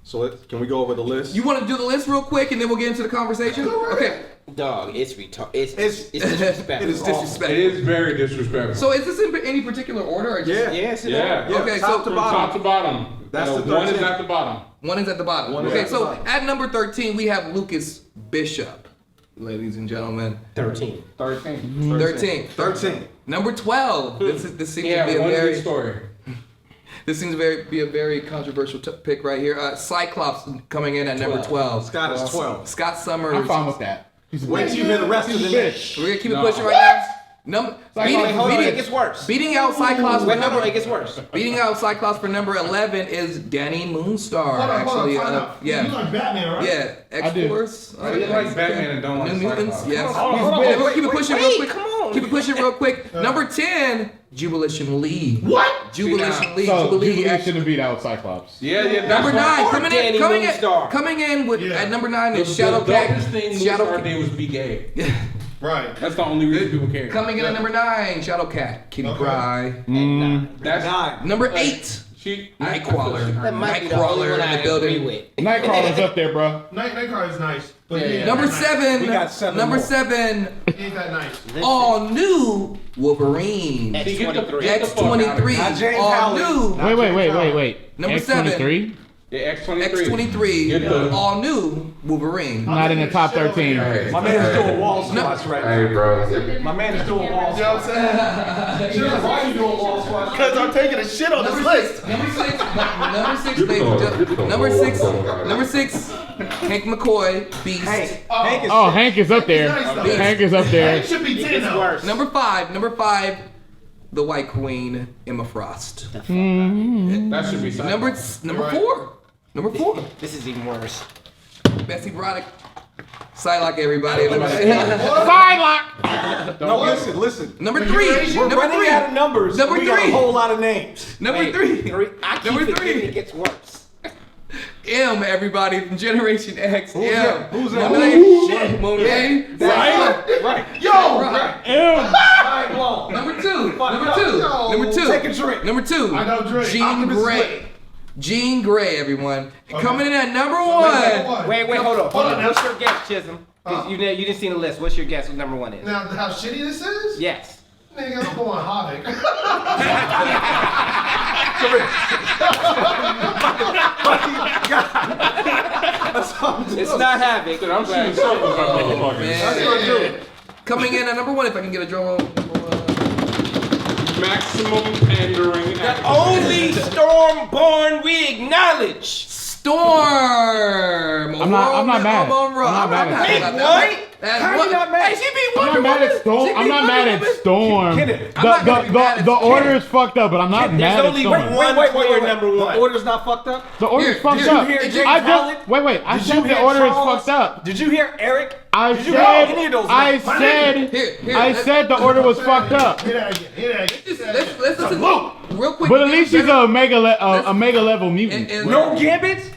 So can we go over the list? You want to do the list real quick, and then we'll get into the conversation. Okay. Dog, it's retarded. It's It disrespectful. is disrespectful. It is very disrespectful. So is this in any particular order? Or just Yeah. Yes, it Yeah. is. Okay, top so- to From bottom. top to bottom. That's the one is 13. at the bottom. One is at the bottom. One is Okay, at the so bottom. at number 13 we have Lucas Bishop, ladies and gentlemen. 13. 13. 13. Number 12. This seems Yeah, to be a one very good story. this seems to be a very controversial pick right here. Cyclops coming in at number 12. Scott is 12. Scott Summers. I'm fine with that. He's a Wait bitch. till you hear the rest of the He's a list. bitch. We're gonna keep it No. pushing right now. Wait, hold on, it gets worse. Beating out Cyclops for Wait, hold on, number it gets worse. beating out Cyclops for number 11 is Danny Moonstar. Hold on, Actually, time out. yeah. You like Batman, right? Yeah, I do. X-Force. You like Batman and don't like New Mutants, Cyclops. yes. Hold on, And we'll wait, keep it wait, pushing wait, real quick. come on. Keep it pushing real quick. Number 10, Jubilation Lee. What? Jubilation Lee. So Jubilee. Jubilee shouldn't beat out Cyclops. Yeah, that's Number 9, Or coming Danny in, Moonstar. coming in with Yeah. at number 9 The is Shadowcat. dopest thing Moonstar Shadowcat. did was be gay. Right. That's the only reason people care. Coming in at number 9, Shadowcat. Kitty Okay. Pryde. That's 9. Number 8, she. Nightcrawler. That might be the only Nightcrawler one in I the building. agree with. Nightcrawler's up there, bro. Nightcrawler is nice. But Yeah. yeah, Number not nice. 7, We got 7 number more. 7, He ain't that nice. all new Wolverine. X23. X23, Not James all Howley. new. Wait. Number X23? Yeah, X23. X23, Get the- all new Wolverine. Not in the top 13. My man is doing wall squats right now. Hey, bro. My man is doing wall You know what squats. I'm saying? Why are you doing wall squats? Because I'm taking a shit on this Number list. 6, number 6, number 6, Hank McCoy, Beast. Hank is Oh, Hank is up there. Nice though. Hank is up there. It should be 10 though. Worse. Number 5, the White Queen, Emma Frost. That should be Cyclops. Number 4, This is even worse. Bessie Broderick. Psylocke, everybody. Psylocke! No, listen. Number 3, We're number running 3, out of numbers. Number we got 3. a whole lot of names. number Wait, 3. I keep Number forgetting 3. it gets worse. M, everybody from Generation X. Who's M. that? Who's that? Monet. Right. Yo! Mind blown. Number 2. Take a drink. Number 2. I know Drake. Jean Optimus Grey. Jean Grey, everyone. Coming in at number Number 1. one. Wait, hold on. Hold on. What's your guess, Chisholm? 'Cause you didn't see the list. What's your guess what number 1 is? Now, how shitty this is? Yes. Nigga, I'm going Havoc. It's not Havoc. I'm shooting circles up motherfuckers. Man. Coming in at number 1, if I can get a drum roll. Maximum pandering. The only Stormborn we acknowledge. Storm. I'm not mad. I'm not mad at Wait, Storm. what? How you not mad? Hey, she beat I'm Wonder not mad Woman. at Storm. She I'm beat not mad Wonder at Woman. Storm. Kenneth, I'm not gonna be mad at The Storm. order is fucked up, but I'm not There's mad at only Storm. one player number The 1. order's not fucked up? The order is Here, fucked here, up. you hear James I Howlett? just wait. I Did you said the hear order is Charles? fucked up. Did you hear Eric? I Did you hear any of said. those I names? said. Here, I let's- said the order was fucked up. Get out again. Get out again. Let's listen real quick. But at least she's a mega level mutant. And No Gambit?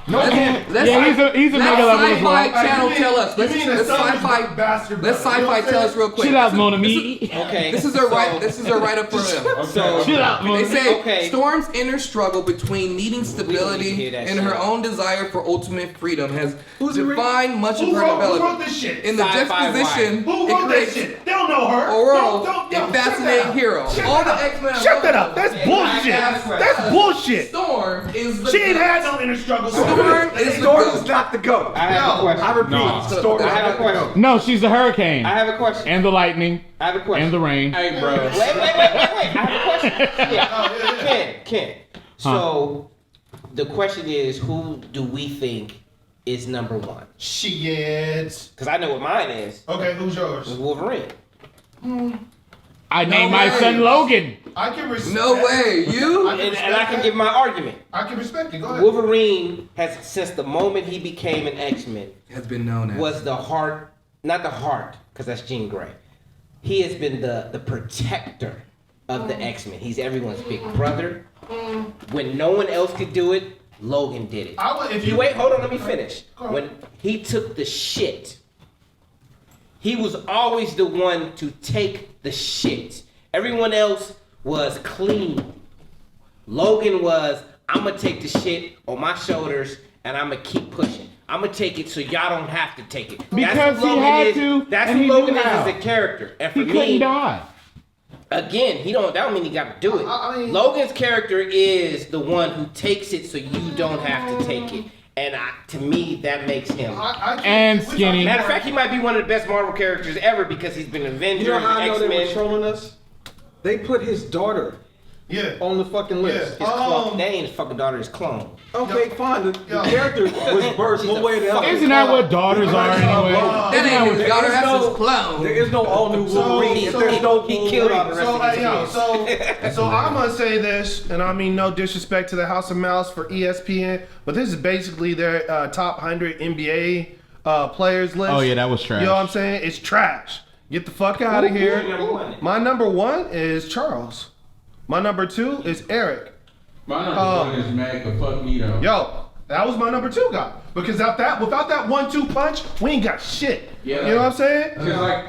Let's he's a mega level as well. SYFY channel tell us. Let's SYFY bastard. Let's SYFY tell us real quick. Chill out, Mona Me. Okay. This is her right. This is her right up for him. So Chill out, Mona They Me. say Okay. Storm's inner struggle between needing We need stability to hear that and shit. her own desire for ultimate freedom has Who's it defined much of Who her wrote development. this shit? In the Sci-fi juxtaposition, Who it wrote that creates shit? They don't know her. a world Don't- and shut that fascinating up. hero. Shut All the that up. X-Men. Shut that up. That's bullshit. That's bullshit. Storm is the She ain't had no inner struggle. Storm is the Storm goat. is not the GOAT. I have a question. I repeat, No. Storm I is have a not the GOAT. question. No, she's the hurricane. I have a question. And the lightning. I have a question. And the rain. Hey, bro. Wait. I have a question. Yeah. Ken. So, the question is, who do we think is number one? Shit. Because I know what mine is. Okay, who's yours? Wolverine. I named my way. son Logan. I can respect. No way, you? And I can give my argument. I can respect it. Go ahead. Wolverine has, since the moment he became an X-Men, Has been known as. was the heart, not the heart, because that's Jean Grey. He has been the protector of the X-Men. He's everyone's big brother. When no one else could do it, Logan did it. If you Wait, hold on, let me finish. Go on. When he took the shit, he was always the one to take the shit. Everyone else was clean. Logan was, I'm gonna take the shit on my shoulders and I'm gonna keep pushing. I'm gonna take it so y'all don't have to take it. Because That's who he Logan had is. to, That's and who he Logan knew is how. as a character. And for He couldn't me, die. again, that don't mean he got to do it. I mean- Logan's character is the one who takes it so you don't have to take it. And to me, that makes him. And skinny. Matter of fact, he might be one of the best Marvel characters ever because he's been Avenger, You know how I know they were X-Men. trolling us? They put his daughter Yeah. on the fucking list. His clone. They ain't his fucking daughter, his clone. Okay, fine. The Yo. character was birthed one way or the other. Isn't that what daughters are anyway? That Isn't that ain't what his daughter, There is that's his no- clone. There is no all new Wolverine. so- There's no he killed all the rest So, of his kids. so I'm gonna say this, and I mean no disrespect to the House of Mouse for ESPN, but this is basically their top 100 NBA players list. Oh, yeah, that was trash. You know what I'm saying? It's trash. Get the fuck out of here. number one? My number one is Charles. My number two is Eric. My number one is Mag the fuck me though. Yo, that was my number two guy. Because without that 1-2 punch, we ain't got shit. Yeah. You know what I'm saying? Cause like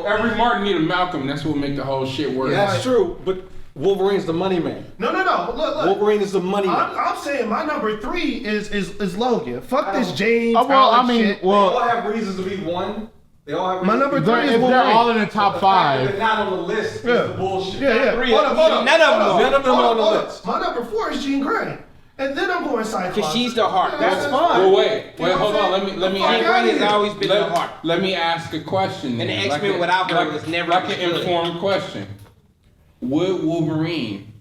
every Martin need a Malcolm. That's what make the whole shit work. That's true, but Wolverine's the money man. No. Look. Wolverine is the money man. I'm saying my number three is Logan. Fuck this James. Oh, well, Alex I mean, shit. They all well, have reasons to be one. They all have My reasons number to be three if is they're Wolverine. all in the top They're five, not on the list. Yeah. Is the bullshit. Yeah. Three Hold of up, them. hold up. None of them Hold up. are. None of them Hold are on the up, hold up. list. My number four is Jean Grey. And then I'm going sci-fi. Because she's the heart. That's That's fine. Well, wait, You know hold what on. I'm saying? Let me Fuck ask. outta Grey has here. always been the heart. Let me ask a question. And the then. X-Men without her was never like an good. informed question. Would Wolverine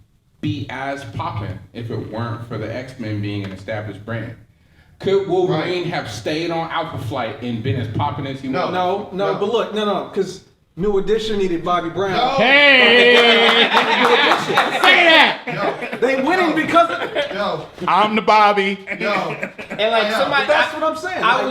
be as poppin' if it weren't for the X-Men being an established brand? Could Wolverine have stayed on Alpha Flight and been as poppin' as he was? No, but look, because New Edition needed Bobby Brown. hey, say that. They winning because of it. Yo, I'm the Bobby. yo. And like somebody, That's what I'm saying. I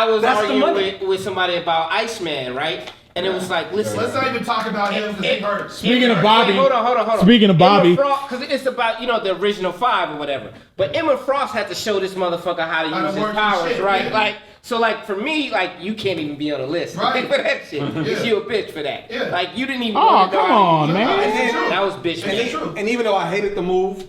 was That's the money. arguing with somebody about Iceman, right? And it was like, listen. Let's not even talk about him because he hurts. Speaking of Bobby, Hold on. Speaking of Bobby. Because it's about, the original 5 or whatever. But Emma Frost had to show this motherfucker how to How to use his work his powers, shit, right? yeah. For me, you can't even be on the list Right. for that shit. Because you a bitch for that. Yeah. You didn't even Oh, want to know come how to on, use man. your powers. It's true. That was bitch It's me. true. And even though I hated the move,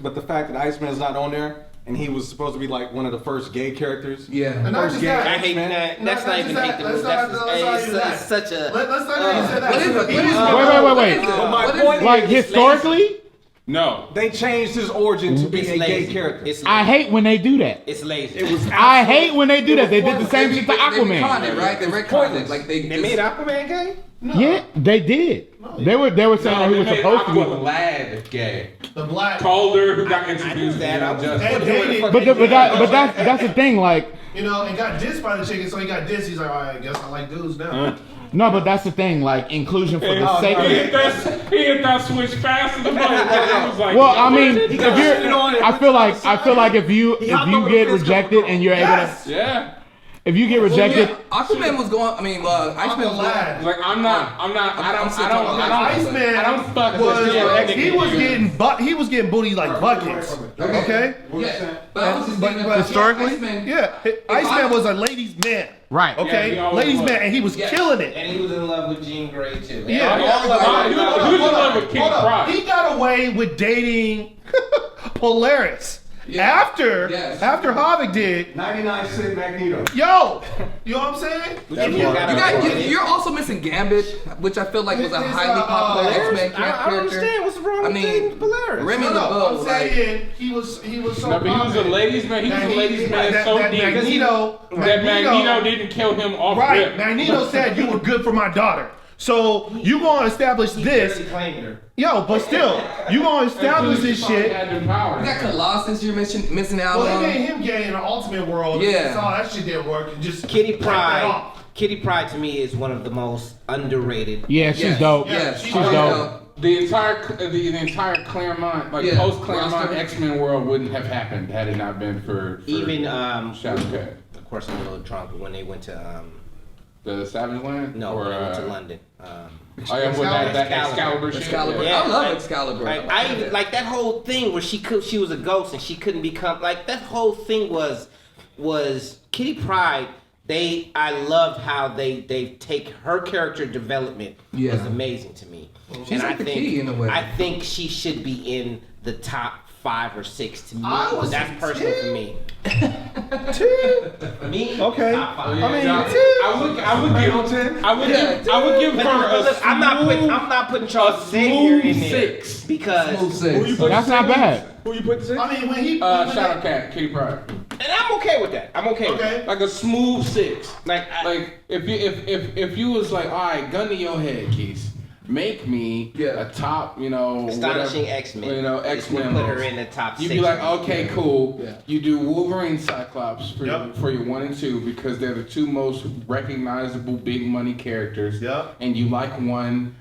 but the fact that Iceman's not on there, and he was supposed to be like one of the first gay characters. Yeah. And not just that. I hate that. That's not even hate the move. That's such a. Let's not even say that. What is it? What is it? Wait. What is it? But my What is point it? Like It's historically, No. They changed his origin to be It's a gay lazy. character. It's lazy. I hate when they do that. It's lazy. It was. I hate when they do that. They did the same shit to They retconned Aquaman. it, right? They retconned it. Like they made Aquaman gay? Yeah, they did. They were saying that he was supposed to be. Lad gay. The black. Calder who got introduced that. to I was Young And Justice. hated. But that's the thing. Like, And got dissed by the chicken, so he got dissed. He's like, all right, I guess I like dudes now. no, but that's the thing. Like, inclusion for the sake of He it. hit that switch faster than I was like, Well, I mean, if got shit on you're, it. I feel like if you hopped over the get fence rejected and you're able to, yeah. if you get rejected, Aquaman was going. I mean, Iceman was going. Like I don't fuck He was getting booty like buckets. Okay. Yeah, but historically, Iceman, Iceman was a ladies' man. right? Okay, Yeah, ladies' man, and he was killing it. And he was in love with Jean Grey too. Yeah. He was in love with Kitty Pryde. He got away with dating Polaris. After Havok did, 99 Cent Magneto. yo, you know what I'm saying? You're also missing Gambit, which I feel like was a highly popular X-Men character. I don't understand what's wrong with Polaris. Remy I'm LeBeau, saying he was so. No, but he was a ladies' man. He was a ladies' man so deep. Magneto didn't kill him off Right, rip. Magneto said you were good for my daughter. So you gonna establish this, but still, you gonna establish this shit. You got Colossus you're missing out Well, on. they made him gay in the Ultimate World. Yeah. So that shit didn't work. And just Kitty break that off. Pryde. Kitty Pryde to me is one of the most underrated. Yeah, she's dope. Yeah, she's dope. The entire Claremont, post Claremont X-Men world wouldn't have happened had it not been for Even Shadowcat. of course I'm a little drunk, but when they went to The Savage Land? no, Or, when they went to London. with that Excalibur shit? Excalibur. Yeah, I love like- Excalibur. I even like that whole thing where she was a ghost and she couldn't become like that whole thing was Kitty Pryde. I loved how they take her character development was amazing to me. She's like the key in a way. I think she should be in the top 5 or 6 to me. was That's personal for me. Me? Okay. Top 5. I would give her a Look, I'm not putting Charles Xavier in there 6. because That's not bad. Who you put 6? I mean, when he Shadowcat, Kitty Pryde. and I'm okay with that. I'm okay with that. Like a smooth 6. Like If you was like, all right, gun to your head, Keith. Make me a top, Astonishing X-Men. X-Men. Put her in the top 6. You'd be like, okay, cool. Yeah. You do Wolverine, Cyclops for your 1 and 2 because they're the 2 most recognizable big money characters. Yep. And you like one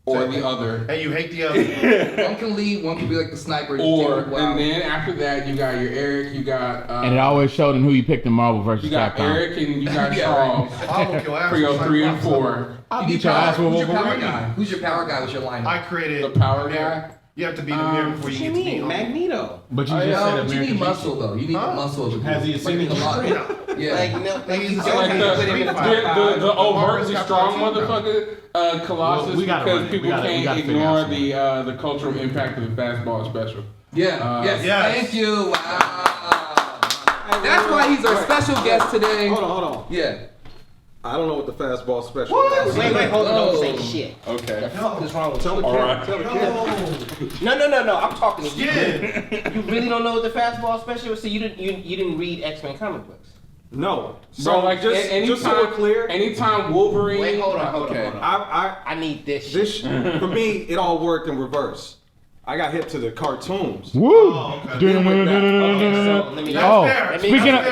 or the other. And you hate the other. One can lead, one can be like the sniper. And then after that, you got your Eric, you got... And it always showed in who you picked in Marvel versus You got Capcom. Eric and you got Charles I'll whoop your ass for your with 3 my and 4. You get your ass with Who's your power Wolverine. guy? Who's your power guy? What's your lineup? I created The power guy? You have to be the mirror before you What you get to me. mean? Magneto. But you just said You American need muscle though. You need the muscle. Has he seen a lot? Yeah. Like, no, like he's Like going to put him in the top 5. The overtly strong motherfucker, Colossus, Well, we gotta because win. people We gotta can't figure ignore out the cultural impact of the fastball special. Yeah. Yes. Yes. Thank you. Wow. That's why he's our special guest today. Hold on. Yeah. I don't know what the fastball special is. Wait, hold on. Don't say shit. Okay. What the fuck is wrong with Tell you? the kid. Alright. Tell the kid. No. I'm talking to you. Yeah. You really don't know what the fastball special is? So you didn't read X-Men comic books? No. So Bro, like just so we're clear, anytime Wolverine. Wait, hold on. I need this shit. for me, it all worked in reverse. I got hip to the cartoons. Woo! So let me Speaking of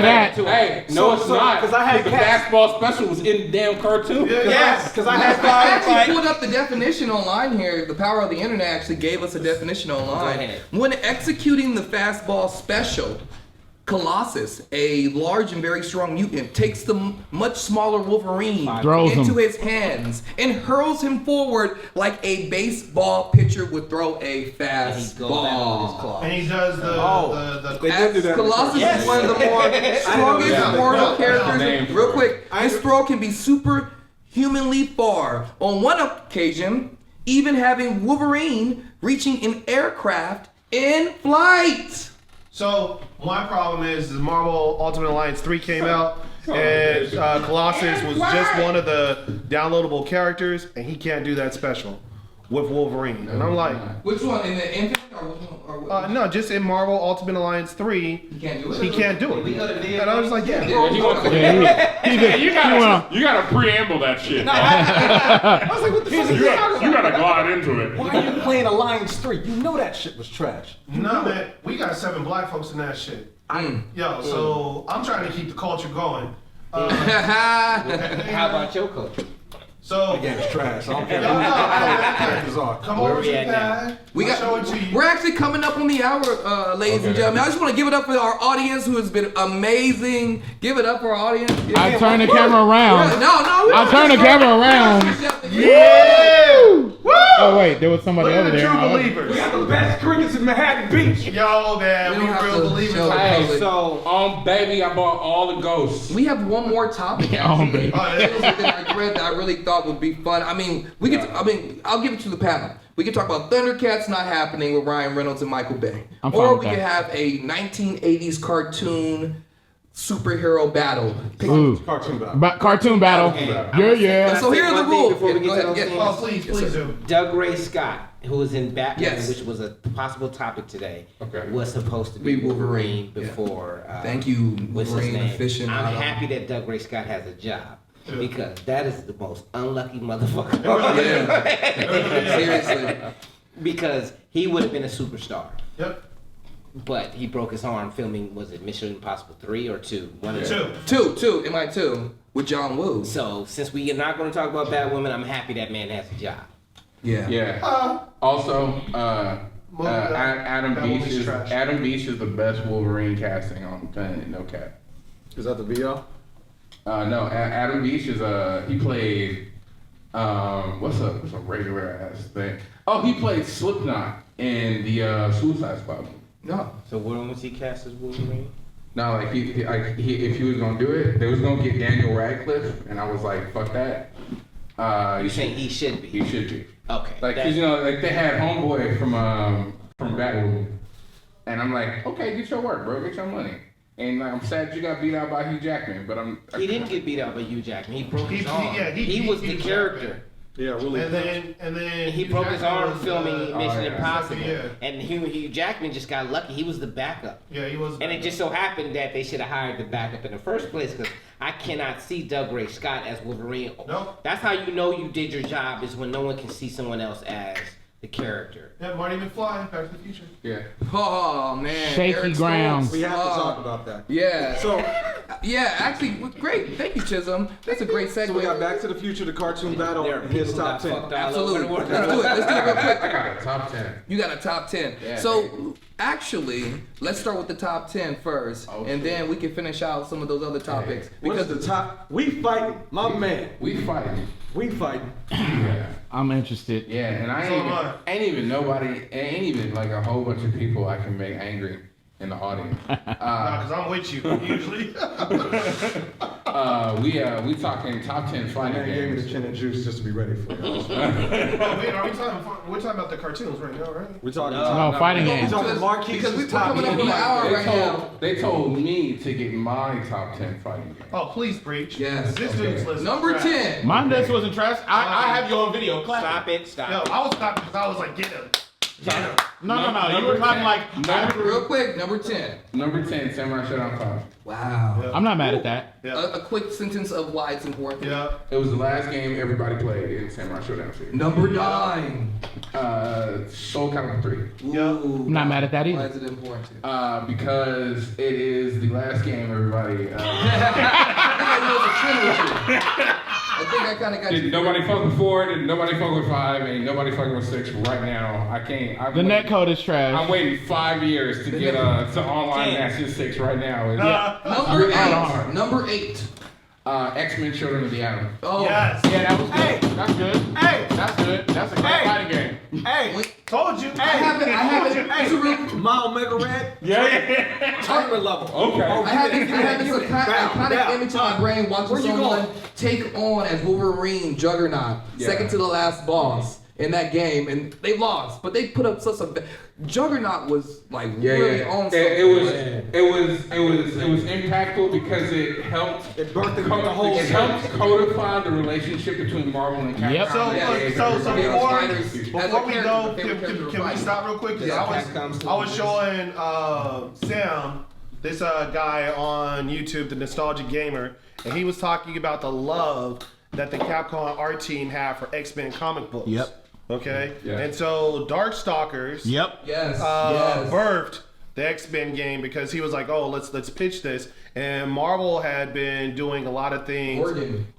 that, Hey, no, it's not. Because I had the cats. fastball special was in the damn cartoon. Yes, because I I had actually pulled up the definition online here. The power of the internet actually gave us a definition online. Go ahead. When executing the fastball special, Colossus, a large and very strong mutant, takes the much smaller Wolverine Throws into him. his hands and hurls him forward like a baseball pitcher would throw a fastball. And he does the They did do that. Colossus is one of the more strongest mortal characters. Real quick, this throw can be superhumanly far. On one occasion, even having Wolverine reaching an aircraft in flight. So my problem is Marvel Ultimate Alliance 3 came out, and Colossus was just one of the downloadable characters, and he can't do that special with Wolverine. And I'm like, Which one? In the Infinite or no, just in Marvel Ultimate Alliance 3, he can't do it. he can't do it. And I was like, yeah. Yeah, he wants to. You gotta preamble that shit. I was like, what the fuck is You gotta glide into it. Why are you playing Alliance 3? You know that shit was trash. No, man, we got 7 black folks in that shit. So I'm trying to keep the culture going. How about your culture? So The game's trash. I don't care No, who no, the no. characters are. come Where over we to the at now? pad. We We'll show it got. to you. We're actually coming up on the hour, ladies and gentlemen. I just want to give it up for our audience who has been amazing. Give it up for our audience. I turn the camera around. No. I turn the camera around. Yeah! Woo! Oh wait, there was somebody Look over at the there. true Oh, believers. We got the best crickets in Manhattan Beach. Yo, man, We we don't have real to believers. show out it. there. Hey, So, baby, I bought all the ghosts. We have one more topic Oh, actually. baby. That I read that I really thought would be fun. I mean, we could. I mean, I'll give it to the panel. We could talk about Thundercats not happening with Ryan Reynolds and Michael Bay, I'm fine or with we could that. have a 1980s cartoon superhero battle. Pick- Ooh. Cartoon battle. Yeah. So here are the One thing rules. before we Yeah, get go to ahead. those Yeah. things. Oh, please do. Doug Ray Scott, who was in Batman, Yes. which was a possible topic today, Okay. was supposed to be Be Wolverine Wolverine, yeah. before. Thank you, What's his Wolverine, name? efficient. I'm happy that Doug Ray Scott has a job because that is the most unlucky motherfucker. Seriously. Because he would have been a superstar, Yep. but he broke his arm filming. Was it Mission Impossible 3 or 2? One of them. Two. MI2 with John Woo. So since we are not going to talk about Batwoman, I'm happy that man has a job. Yeah. Yeah. Also, Adam that Beach movie's is trash. Adam Beach is the best Wolverine casting on the planet. No cap. is that the VR? No, Adam Beach is he played what's a regular ass thing? Oh, he played Slipknot in the Suicide Squad movie. No. So when was he cast as Wolverine? No, like he if he was gonna do it, they was gonna get Daniel Radcliffe, and I was like, fuck that. You're saying he should be? He should be. Okay. Like, cause you know, like they had Homeboy from Batwoman, and I'm like, okay, get your work, bro, get your money. And like, I'm sad you got beat out by Hugh Jackman, but He didn't get beat out by Hugh Jackman. He broke his He- arm. yeah, he he beat was the Hugh character. Yeah, really. And then He broke his arm filming Mission yeah. Impossible, Yeah. and Hugh Jackman just got lucky. He was the backup. Yeah, he was. And it just so happened that they should have hired the backup in the first place because I cannot see Doug Ray Scott as Wolverine. No. That's how you know you did your job is when no one can see someone else as the character. Yeah, Marty McFly, Back to the Future. yeah. Oh man. Shaky Eric ground. Stoltz. We have to Oh, talk about that. Yeah. So, Yeah, actually, great. Thank you, Chisholm. That's a great segue. so we got Back to the Future, the cartoon battle, There are and his people top that 10. fucked all Absolutely. over the world. Let's do it. Let's do it real quick. I got a top 10. You got a top 10. Yeah, So, actually, let's start with the top 10 first, Oh, and shit. then we can finish out some of those other topics. What is the top? We fighting, my man. We fighting. We fighting. Yeah. I'm interested. Yeah, and So am I. ain't even like a whole bunch of people I can make angry in the audience. Because I'm with you, usually. We talking top 10 My fighting man gave me the games. chin and juice just to be ready for it. Oh, wait, we're talking about the cartoons right now, right? We're talking. No, fighting We're games. talking Marquis' Because we're top coming up 10. on an hour right now. They told me to get my top 10 fighting games. Oh, please preach. Yes. This Okay. dude's list. Number is trash. 10. My list wasn't trash. I have you on video. Clap. Stop it. Stop Yo, it. I was stopping because I was like, get him. Get him. No. You Number were clapping 10. like. Real quick, number 10. Number 10, Samurai Shodown 5. Wow. Yeah. I'm not mad at that. Yeah. A quick sentence of why it's important. Yeah. It was the last game everybody played in Samurai Shodown series. Number 9. Soul Calibur 3. Ooh. I'm not mad at that Why either. is it important? Because it is the last game everybody. I think I kind of got Did you. nobody fuck with 4? Did nobody fuck with 5? Ain't nobody fucking with 6 right now. I can't. The net code is I'm trash. waiting 5 years to get to online matches 6 right now. Number 8. hard. Number 8. X-Men Children of the Atom. Oh. Yes. Yeah, that was good. Hey. That's good. Hey, That's good. That's a great Hey. fighting game. hey, Told you. I have it. It's a real. my Omega Red. Yeah. Tournament level. Okay. I have this iconic Down. image in my brain watching Where you someone going? take on as Wolverine Juggernaut, Yeah. second to the last boss in that game, and they lost, but they put up such a. Juggernaut was like really on something. It was impactful because it helped. It birthed the whole It helped codify the relationship between Marvel and Capcom. Yep. So, Yeah, so yeah, before, fighters. As a before we character, go, the favorite character can we fight. stop real quick? 'Cause Yeah, I Capcom's was showing Sam, this guy on YouTube, the Nostalgic Gamer, and he was talking about the love that the Capcom art team had for X-Men comic books. Yep. Okay? Yeah. And so Darkstalkers Yep. Yes. birthed the X-Men game because he was like, oh, let's pitch this. And Marvel had been doing a lot of things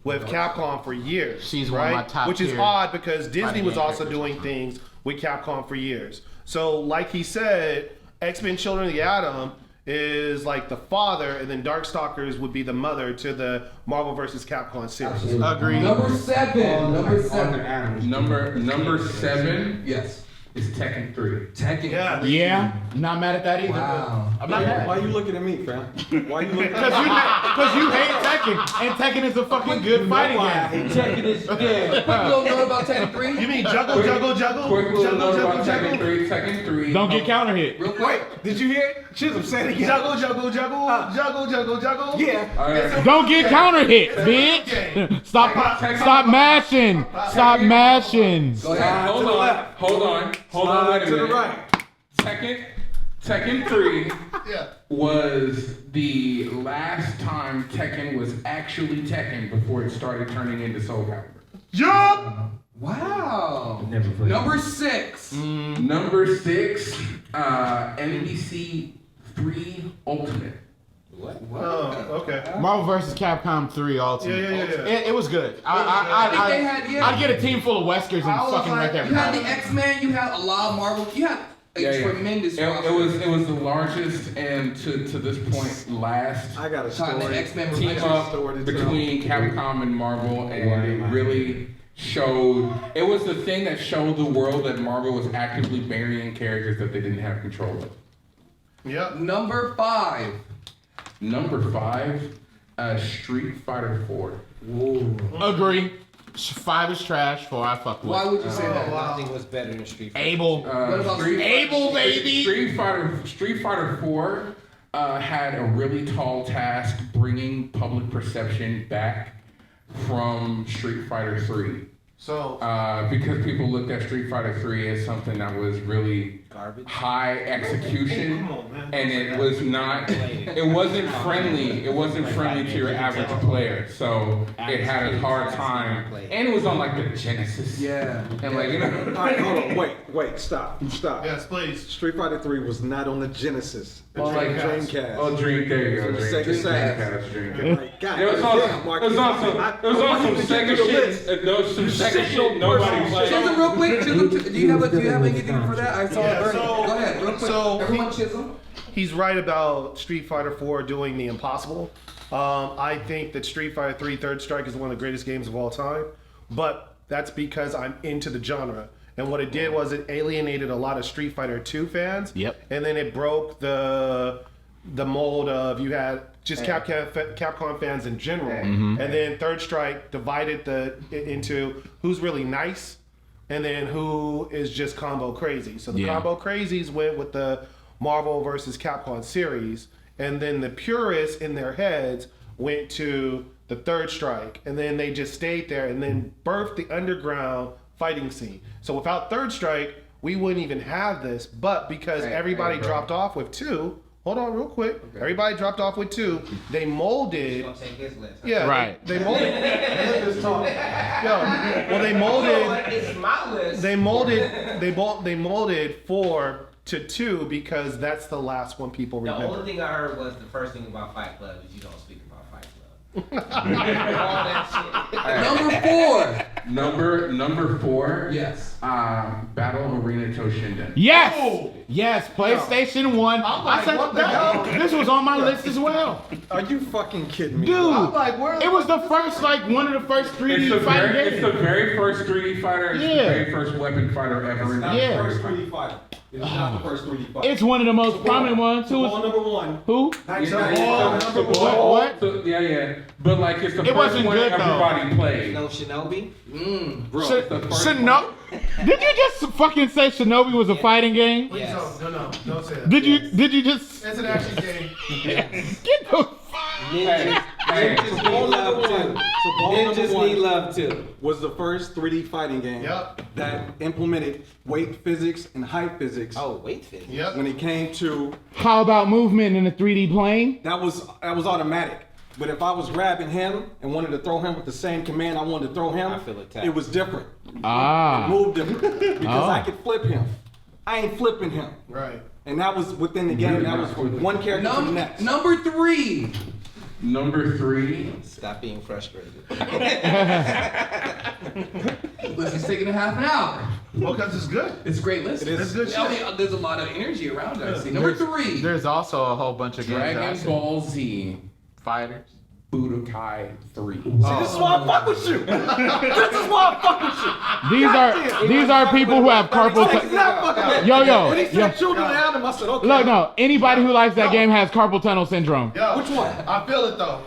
with Capcom for years. She's right? one of my top Which is tier odd because Disney fighting was game also characters. doing things with Capcom for years. So like he said, X-Men Children of the Atom is like the father, and then Darkstalkers would be the mother to the Marvel vs. Capcom series. Agreed. Number 7. Number 7. Yes. Is Tekken 3. Tekken. Yeah. Yeah, not mad at that either. Wow. I'm not mad. Why are you looking at me, fam? Why are you looking Because you hate Tekken, and Tekken is a fucking good fighting game. Tekken is dead. Quick little note about Tekken 3. You mean juggle? Quick little note about Tekken 3. Tekken 3. Don't get counter hit. Real quick. Wait, did you hear it? Chisholm said it again. Juggle. Yeah. All right. Don't get counter hit, bitch. Stop mashing. Stop mashing. Go ahead. Hold on. Wait a To the minute. right. Tekken 3 Yeah. was the last time Tekken was actually Tekken before it started turning into Soul Calibur. Jump! Wow. Never played. Number 6. Number 6, NBC 3 Ultimate. Oh, okay. Marvel vs. Capcom 3 Ultimate. Yeah. It was good. I think they had, yeah. I'd get a team full of Weskers and fucking wreck You everything. had the X-Men, you had a lot of Marvel, you had a tremendous roster. It was the largest and to this point last I got a Time the story. X-Men team were up between Capcom and Marvel, and it really showed. It was the thing that showed the world that Marvel was actively burying characters that they didn't have control of. Yep. Number 5. Number 5, Street Fighter 4. Agree. 5 is trash. 4 I fuck with. Why would you say that? Nothing was better than Street Fighter. Abel. What about Abel, baby. Street Fighter 4 had a really tall task bringing public perception back from Street Fighter 3. So, Because people looked at Street Fighter 3 as something that was really Garbage. high execution, come on, man. and it wasn't friendly. It wasn't friendly to your average player, so it had a hard time. And it was on like the Genesis. Yeah. And like, you All know. right, hold on. Wait. Stop. yes, please. Street Fighter 3 was not on the Genesis. It was Oh, on like Dreamcast. Oh, there you go. So the Sega Saturn. Dreamcast. Like, God, It was damn, on Marquis. some Sega shit. No, some Sega shit nobody played. Chisholm, real quick. Chisholm, do you have anything for that? I saw Yeah, it burning. so- Go ahead, real quick. so Everyone, Chisholm. He's right about Street Fighter 4 doing the impossible. I think that Street Fighter 3 Third Strike is one of the greatest games of all time, but that's because I'm into the genre. And what it did was it alienated a lot of Street Fighter 2 fans. Yep. And then it broke the mold of you had just Capcom fans in general. And then Third Strike divided it into who's really nice and then who is just combo crazy. So the combo crazies went with the Marvel vs. Capcom series, and then the purists in their heads went to the Third Strike, and then they just stayed there and then birthed the underground fighting scene. So without Third Strike, we wouldn't even have this, but because everybody dropped off with 2, hold on real quick, everybody dropped off with 2, they molded, Gonna take his list. yeah, Right. they molded, they molded, It's my list. they molded 4 to 2 because that's the last one people The remember. only thing I heard was the first thing about Fight Club is you don't speak about Fight Club. All that shit. Number 4. Number 4. Yes. Battle Arena Toshinden. Yes. Yes. PlayStation 1. like, what the hell? This was on my list as well. Are you fucking kidding me? Dude. I'm like, where? It was the first, one of the first 3D fighting It's the games. very first 3D fighter. It's the Yeah. very first weapon fighter ever. It's not Yeah. the first 3D fighter. It's not the first 3D fighter. It's one of the most prominent ones. Who Ball was number 1. who? What? So, yeah. But like it's the It first wasn't one good, though. everybody played. No Shinobi? Bro, it's the first Shinobi. Did you just fucking say Shinobi was a fighting game? Yes. No, don't say that. Did you just It's an action game. get the Ninjas, Ninjas need Ball love number 1. too. So Ball number Ninjas 1 need love too. was the first 3D fighting game Yep. that implemented weight physics and height physics. Oh, wait, Fizz. Yep. When it came to How about movement in a 3D plane? that was automatic. But if I was grabbing him and wanted to throw him with the same command I wanted to throw him, I feel attacked. it was different. Ah. It moved different because Oh. I could flip him. I ain't flipping him. Right. And that was within the game. That was from one character to the next. Number 3. Number 3. Stop being frustrated. List is taking a half an hour. Well, because it's good. It's a great list. It's good I shit. mean, there's a lot of energy around it. I see. Number 3. There's also a whole bunch of games that I Dragon said. Ball Z Fighters. Budokai 3. See, this is why I fuck with you. This is why I fuck with you. These are people who have carpal That's not fucking Yo, When he yo. said children out, I said, okay. Look, no. Anybody who likes that game has carpal tunnel syndrome. Yo, Which one? I feel it though.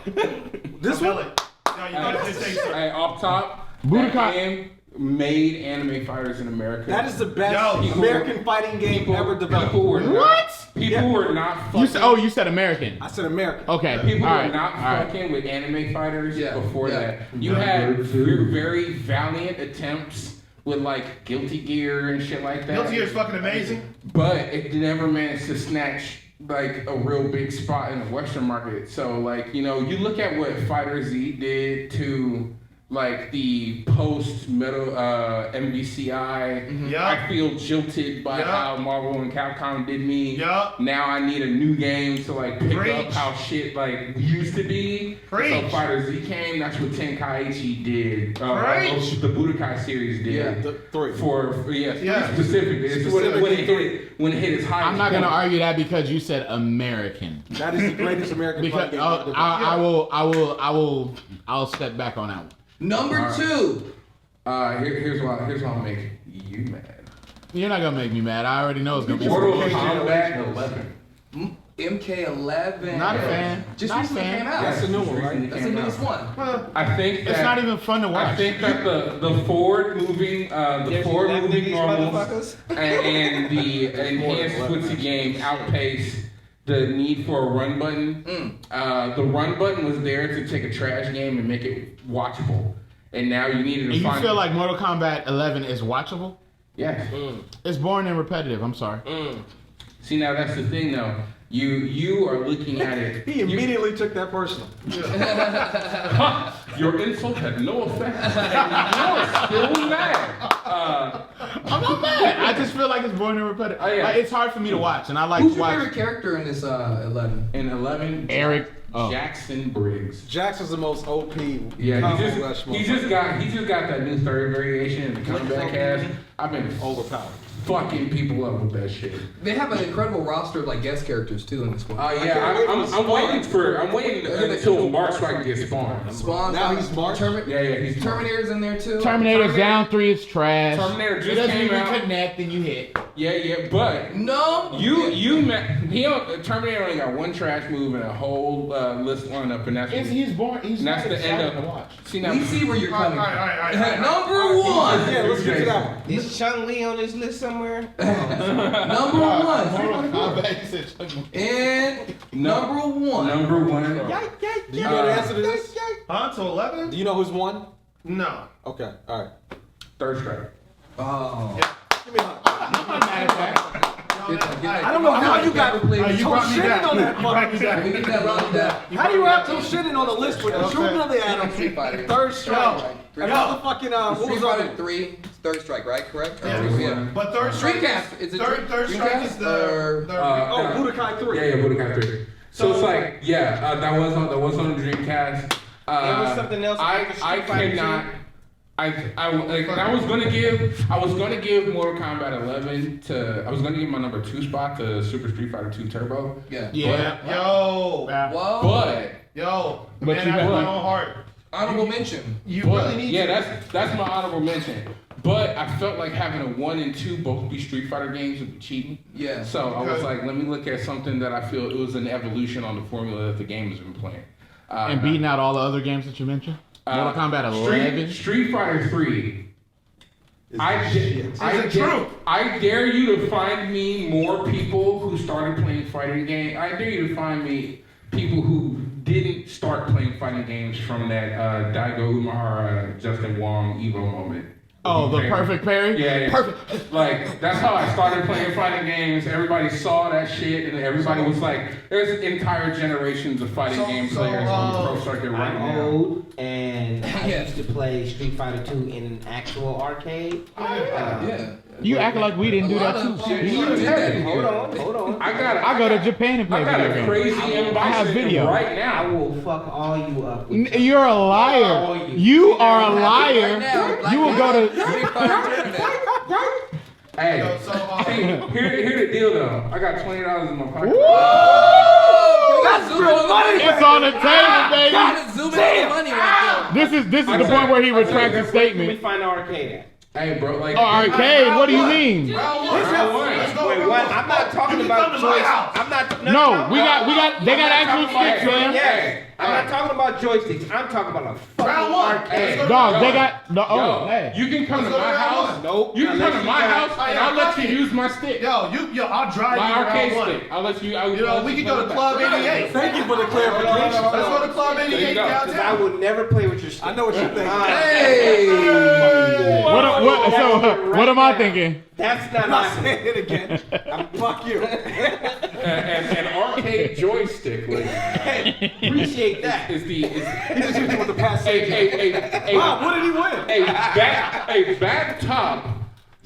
This I feel one? it. Yo, you gotta just say something. Hey, off top, Budokai- that game made anime fighters in America. That is the best Yo, American fighting game ever developed. People were What? not fucking. You said American. I said American. Okay. People all were right. not all right. fucking with anime fighters Yeah, before yeah. that. You had very valiant attempts with like Guilty Gear and shit like that. Guilty Gear is fucking amazing. But it never managed to snatch like a real big spot in the Western market. So like, you know, you look at what Fighter Z did to like the post metal MVCI. Yeah. I feel jilted by Yeah. how Marvel and Capcom did me. Yeah. Now I need a new game to like pick Preach. up how shit like used to be. Preach. So Fighter Z came. That's what Tenkaichi did. Preach. The Budokai series did. Yeah. The 3. For Yeah. specifically, it's when it hit its highest. I'm not gonna point. argue that because you said American. That is the greatest American Because fighting game ever developed. I'll step back on that one. Number 2. Here's why I'll make you mad. You're not gonna make me mad. I already know it's gonna be. Mortal some- Kombat 11. MK11. Not a fan. Just Not a recently fan. came out. That's the new one, right? That's the newest one. I think that It's not even fun to watch. I think that the forward moving normals and the enhanced footsie game outpaced the need for a run button. The run button was there to take a trash game and make it watchable. And now you needed to And you find feel like Mortal Kombat 11 is watchable? yes. It's boring and repetitive. I'm sorry. See, now that's the thing though. You are looking at it. He immediately took that personal. Your insult had no effect. And you're still mad. I'm not mad. I just feel like it's boring and repetitive. Oh, yeah. Like, it's hard for me to watch, and I like Who's to your watch. favorite character in this 11? In 11, Eric. Oh. Jackson Briggs. Jax is the most OP. Yeah, combo he rush just got that new third variation in the combat cast. I've been overpowered. fucking people up with that shit. They have an incredible roster of like guest characters too in this one. I'm waiting until March so I can get Spawn. Spawn's Now on- he's March? He's Terminator's in there too. Terminator's down 3 is trash. Terminator It just doesn't came even out. connect, and you hit. Yeah, but No. Terminator only got one trash move and a whole list lineup, and that's He's boring. He's and that's not the end exciting of to watch. See now, We see where you're All right, coming all from. right, all right, all right. Number 1. Yeah, let's get to that one. Is Chun-Li on this list somewhere? Number 1. Mortal Kombat, he said, "Chuck me." And number 1. number 1. Do you know the answer to this? Huh? To 11? Do you know who's won? No. Okay, all right. Third strike. Oh. Give me a hug. I'm not mad at that. I don't know how you got You brought me shitting back. on that You brought me fucking. back. We get that round down. How do you have to shitting on the list with Children of the Atom, Street Fighter. Third Strike, Yo. another fucking what Street was the Fighter other? 3, Third Strike, right? Correct? Yeah. But third strike Dreamcast. is Is it third strike is the Oh, Budokai 3. Yeah, Budokai 3. So it's like, that was on the Dreamcast. There was something else. I cannot. I was gonna give Mortal Kombat 11 to. I was gonna give my number 2 spot to Super Street Fighter 2 Turbo. Yeah. Yeah. Yo. Whoa. But Yo. But Man, you I have got- my own heart. Honorable mention. You really need to. that's my honorable mention. But I felt like having a 1 and 2 both be Street Fighter games would be cheating. Yeah. So I was Okay. like, let me look at something that I feel it was an evolution on the formula that the game has been playing. And beating out all the other games that you mentioned? Mortal Kombat 11? Street Fighter 3. I true? dare you to find me more people who started playing fighting games. I dare you to find me people who didn't start playing fighting games from that Daigo Umehara, Justin Wong Evo moment. Oh, the perfect parry? Yeah. Perfect. Like, that's how I started playing fighting games. Everybody saw that shit, and everybody was like, there's entire generations of fighting game players on the pro circuit right I'm now. old, and I Yeah. used to play Street Fighter 2 in an actual arcade. Yeah. You act like we didn't do that too. Hold on. I go to Japan and play video games. Crazy I have video. right I now. will fuck all you up. You're a liar. You are a liar. You will go to. Hey, see, here the deal though. I got $20 in my pocket. That's real money. It's on the table, baby. Zoom in on the money right there. This is the point where he retracts his Let me statement. find the arcade at. Hey, bro, like. Oh, arcade? What do you mean? Wait, what? I'm not talking about joysticks. I'm not. No, we got. They got actual sticks, man. Yes. I'm not talking about joysticks. I'm talking about a fucking Round one. arcade. Dog, they got. No, Yo, hey. you can come to my house. Nope. You can come to my house and I'll let you use my stick. Yo, I'll drive My you arcade round one. stick. I'll let you. We can go to Club 88. Thank you for the clarification. Let's go to Club 88 you go. Because I downtown. would never play with your stick. I know what you're thinking. Hey. What am I thinking? That's not I'm not happening. saying it again. Fuck you. An arcade joystick Appreciate that. is the He just hit you with the pass. a Wow, what did he win? a back top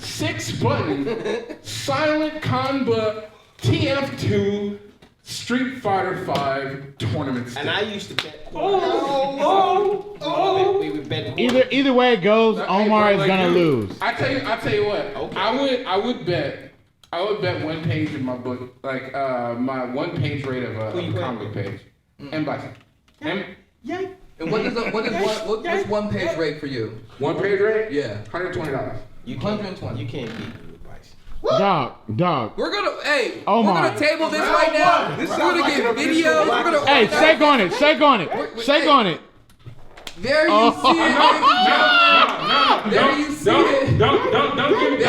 6-button silent combo TF2 Street Fighter 5 tournament stick. And I used to bet. We would bet. Either way it goes, Omar is gonna lose. I tell you what. Okay. I would bet one page of my book, like my one page rate of a comic page, and Bison. And what's one page rate for you? One page rate? Yeah. $120. You 120. You can't beat me with Bison. Dog. We're gonna Omar. we're gonna table this right now. We're gonna get videos. We're gonna Hey, shake on it. Shake on it. Shake on it. There you see it, ladies and gentlemen. There you see it. Don't take me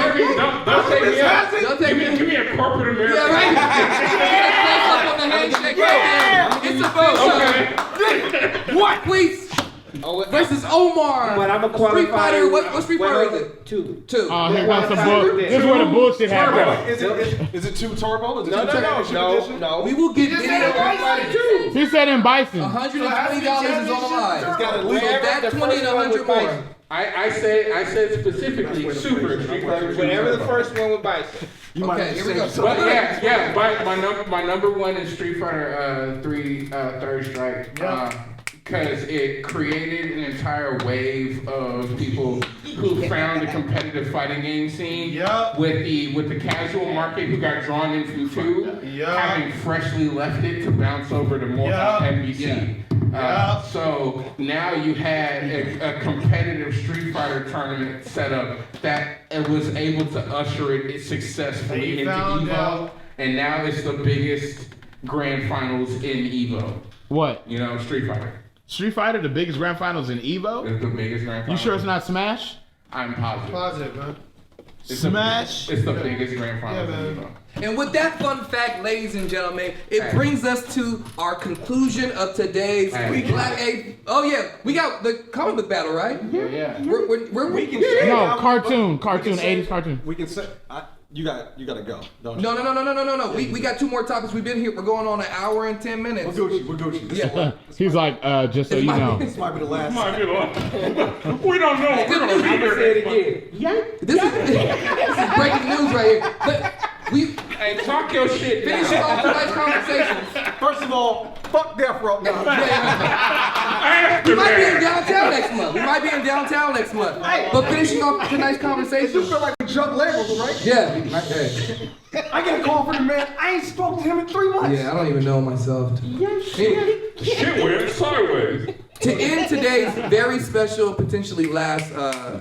out. Don't take me. Give me a corporate American. Yeah, right. Close up on the handshake right there. It's a vote. Okay. What? Please. Versus Omar. But I'm a Street qualifier. Fighter. What Street Fighter is it? 2. Two. Oh, here comes some bull. This is where the bullshit happens. Is it 2 turbo? Is it No. 2 technical edition? No. We will get video. He said in Bison. $120 is on the line. It's got a So link. that 20 and 100 more. I said specifically Super Street Fighter 2. Whenever the first one with Bison. You might Okay, have here we go. to say But yeah. My number one is Street Fighter 3 Third Strike. Because it created an entire wave of people who found the competitive fighting game scene with the casual market who got drawn in from 2, having freshly left it to bounce over to more NBC. So now you had a competitive Street Fighter tournament set up that was able to usher it successfully into EVO, and now it's the biggest grand finals in EVO. What? You know, Street Fighter. Street Fighter, the biggest grand finals in EVO? It's the biggest grand finals. You sure it's not Smash? I'm positive. Positive, man. Smash? It's the biggest grand finals in EVO. And with that fun fact, ladies and gentlemen, it brings us to our conclusion of today's Black-A. Oh yeah, we got the comic book battle, right? Yeah. We can No, cartoon, 80s cartoon. We can say. You gotta go. Don't you? No. We got 2 more topics. We've been here. We're going on 1 hour and 10 minutes. We're Gucci. Yeah. He's like, just so you know. This might be the last. We don't know. I'm gonna say it again. This is breaking news right here. But we Hey, talk your shit. finish off tonight's conversation. First of all, fuck Death Row. No. We might be in downtown next month. But finishing off tonight's You conversation. feel like we jump labels, right? Yeah. I get a call from the man. I ain't spoke to him in 3 months. Yeah, I don't even know myself. Shit went sideways. To end today's very special, potentially last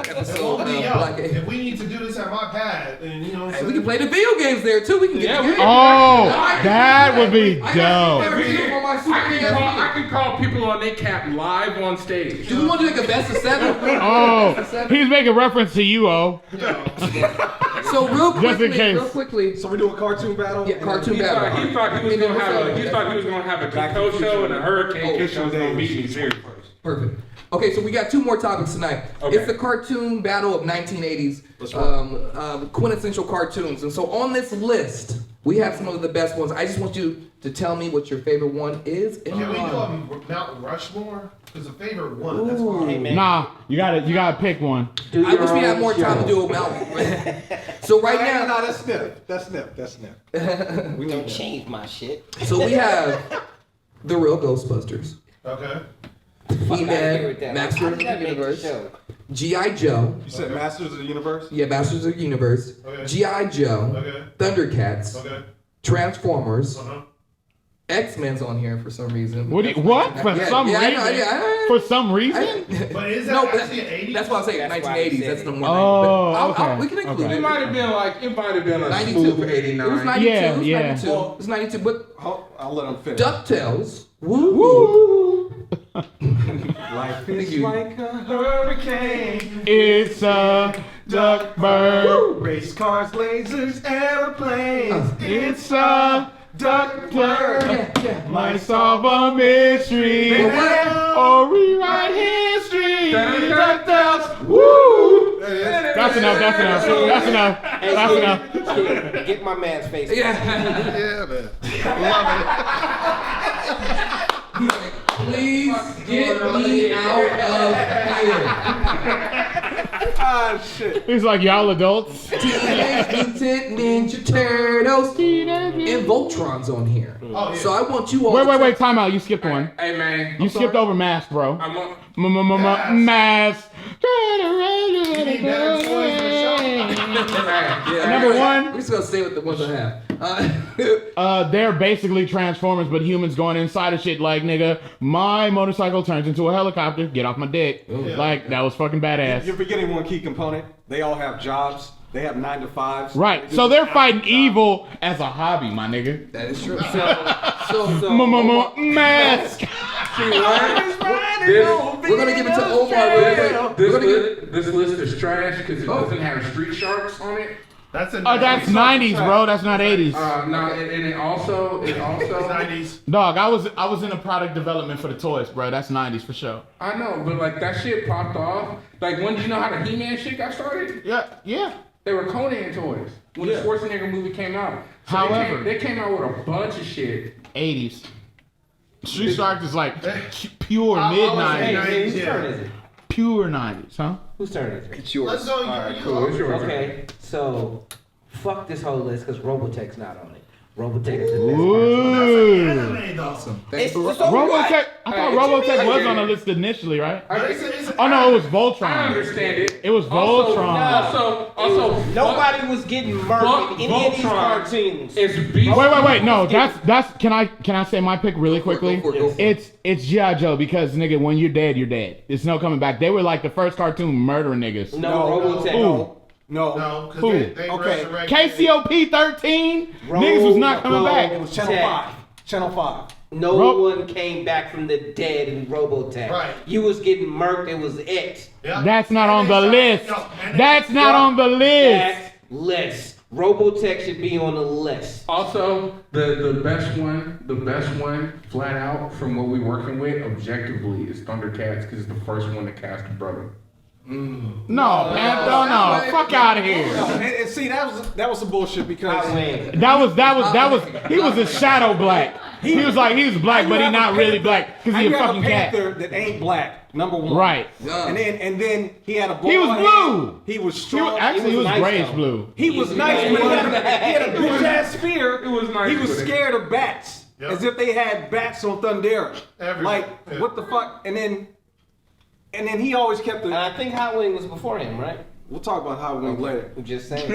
episode of Black-A. If we need to do this at my pad, then you know what I'm Hey, saying? we can play the video games there too. We can get the game. Oh, that would be I got dope. everything on my Super I can call people on their cap live on stage. Do we want to do like a best of 7? Oh, he's making reference to you, oh. So real Just in case. quickly. So we do a cartoon battle. Yeah, cartoon battle. He thought he was gonna have a Kiko show and a Hurricane show. Gonna beat me serious first. Perfect. Okay, so we got 2 more topics tonight. Okay. It's the cartoon battle of 1980s, quintessential cartoons. And so on this list We have some of the best ones. I just want you to tell me what your favorite one is. Can we do a Mount Rushmore? Because the favorite one, that's fine. Hey, man. Nah, you gotta pick one. I wish we had more time to do a Mount. So right now, No, that's Niff. We don't change my shit. so we have the real Ghostbusters, Okay. He-Man, Master of the Universe, G.I. Joe. You said Masters of the Universe? Yeah, Masters of the Universe, Okay. G.I. Joe, Okay. Thundercats, Okay. Transformers, Uh-huh. X-Men's on here for some reason. What for Yeah, some yeah, I reason? know, yeah, For some I reason? didn't- But is that No, but actually an 80s? that's why I'm saying That's why I 1980s. said That's the it. one. Oh, okay. We can include Okay. It it. might have been like, it might have been a 92. smooth It was 89. 92. Yeah, it was yeah. 92. It was 92. But I'll let him finish. DuckTales. Woo. Life is like a hurricane. It's a duck bird. Race cars, lasers, airplanes. It's a duck bird. Yeah. Might solve a mystery or rewrite history. DuckTales. Woo! That's enough. Get my man's face. Yeah. Yeah, man. Love it. Please get me out of here. Ah, shit. He's like, y'all adults. Teenage Mutant Ninja Turtles. And Voltron's on here. Oh, yeah. So I want you all. Wait, time out. You skipped one. Hey, man. You skipped over Mask, bro. I'm on. Mask. Number one. We're just gonna stay with the ones I have. They're basically Transformers, but humans going inside of shit like, nigga, my motorcycle turns into a helicopter, get off my dick. Like, that was fucking badass. You're forgetting one key component. They all have jobs. They have 9 to 5s. Right, so they're fighting evil as a hobby, my nigga. That is true. Mask. We're gonna give it to Omar real quick. This list is trash because it doesn't have Street Sharks on it. That's a Oh, that's 90s, bro. That's not 80s. No, and it also 90s. Dog, I was in a product development for the toys, bro. That's 90s for sure. I know, but like that shit popped off. Like when you know how the He-Man shit got started? Yeah. They were Conan toys when the Schwarzenegger movie came out. So However, they came out with a bunch of shit. 80s. Street Sharks is like pure I was mid-90s. Hey, whose turn is it? Pure 90s, huh? Whose turn is it? It's yours. Let's go. Alright, cool. It's yours. Okay, so fuck this whole list because Robotech's not on it. Robotech is the best. Ooh. Anime, though. It's so Robotech, what? I thought Robotech was on the list initially, right? It's Oh no, it was I Voltron. understand it. It was Voltron. Also, Nobody was getting murdered in any of these cartoons. It's beast. Wait, no, that's can I say my pick really quickly? Go for it. It's G.I. Joe because nigga, when you're dead, you're dead. It's no coming back. They were like the first cartoon murdering niggas. No, Robotech. No. No, because Who? they Okay. resurrected. KCOP 13? Niggas was not coming back. It was Channel 5. Channel 5. No one came back from the dead in Robotech. Right. You was getting murked. It was it. Yeah. That's not on And the they list. shot- and they- That's not on the list. That list. Robotech should be on the list. Also, the best one, flat out, from what we're working with, objectively, is Thundercats because it's the first one to cast a brother. No, Panther, no. Fuck out of here. And see, that was some bullshit I because win. That was he was a shadow black. He was black, but he not really black because he a you have fucking a cat. panther that ain't black. Number one. Right. And then he had a bald He was head. blue. He was He strong. was, actually, he was nice, grayish though. blue. He was nice, but he had a bitch ass spear. It was nice He was with it. scared of bats, Yep. as if they had bats on Thundera. Everywhere. Like Yeah. what the fuck? And then he always kept And the. I think Hot Wing was before him, right? We'll talk about how we later. I'm just saying.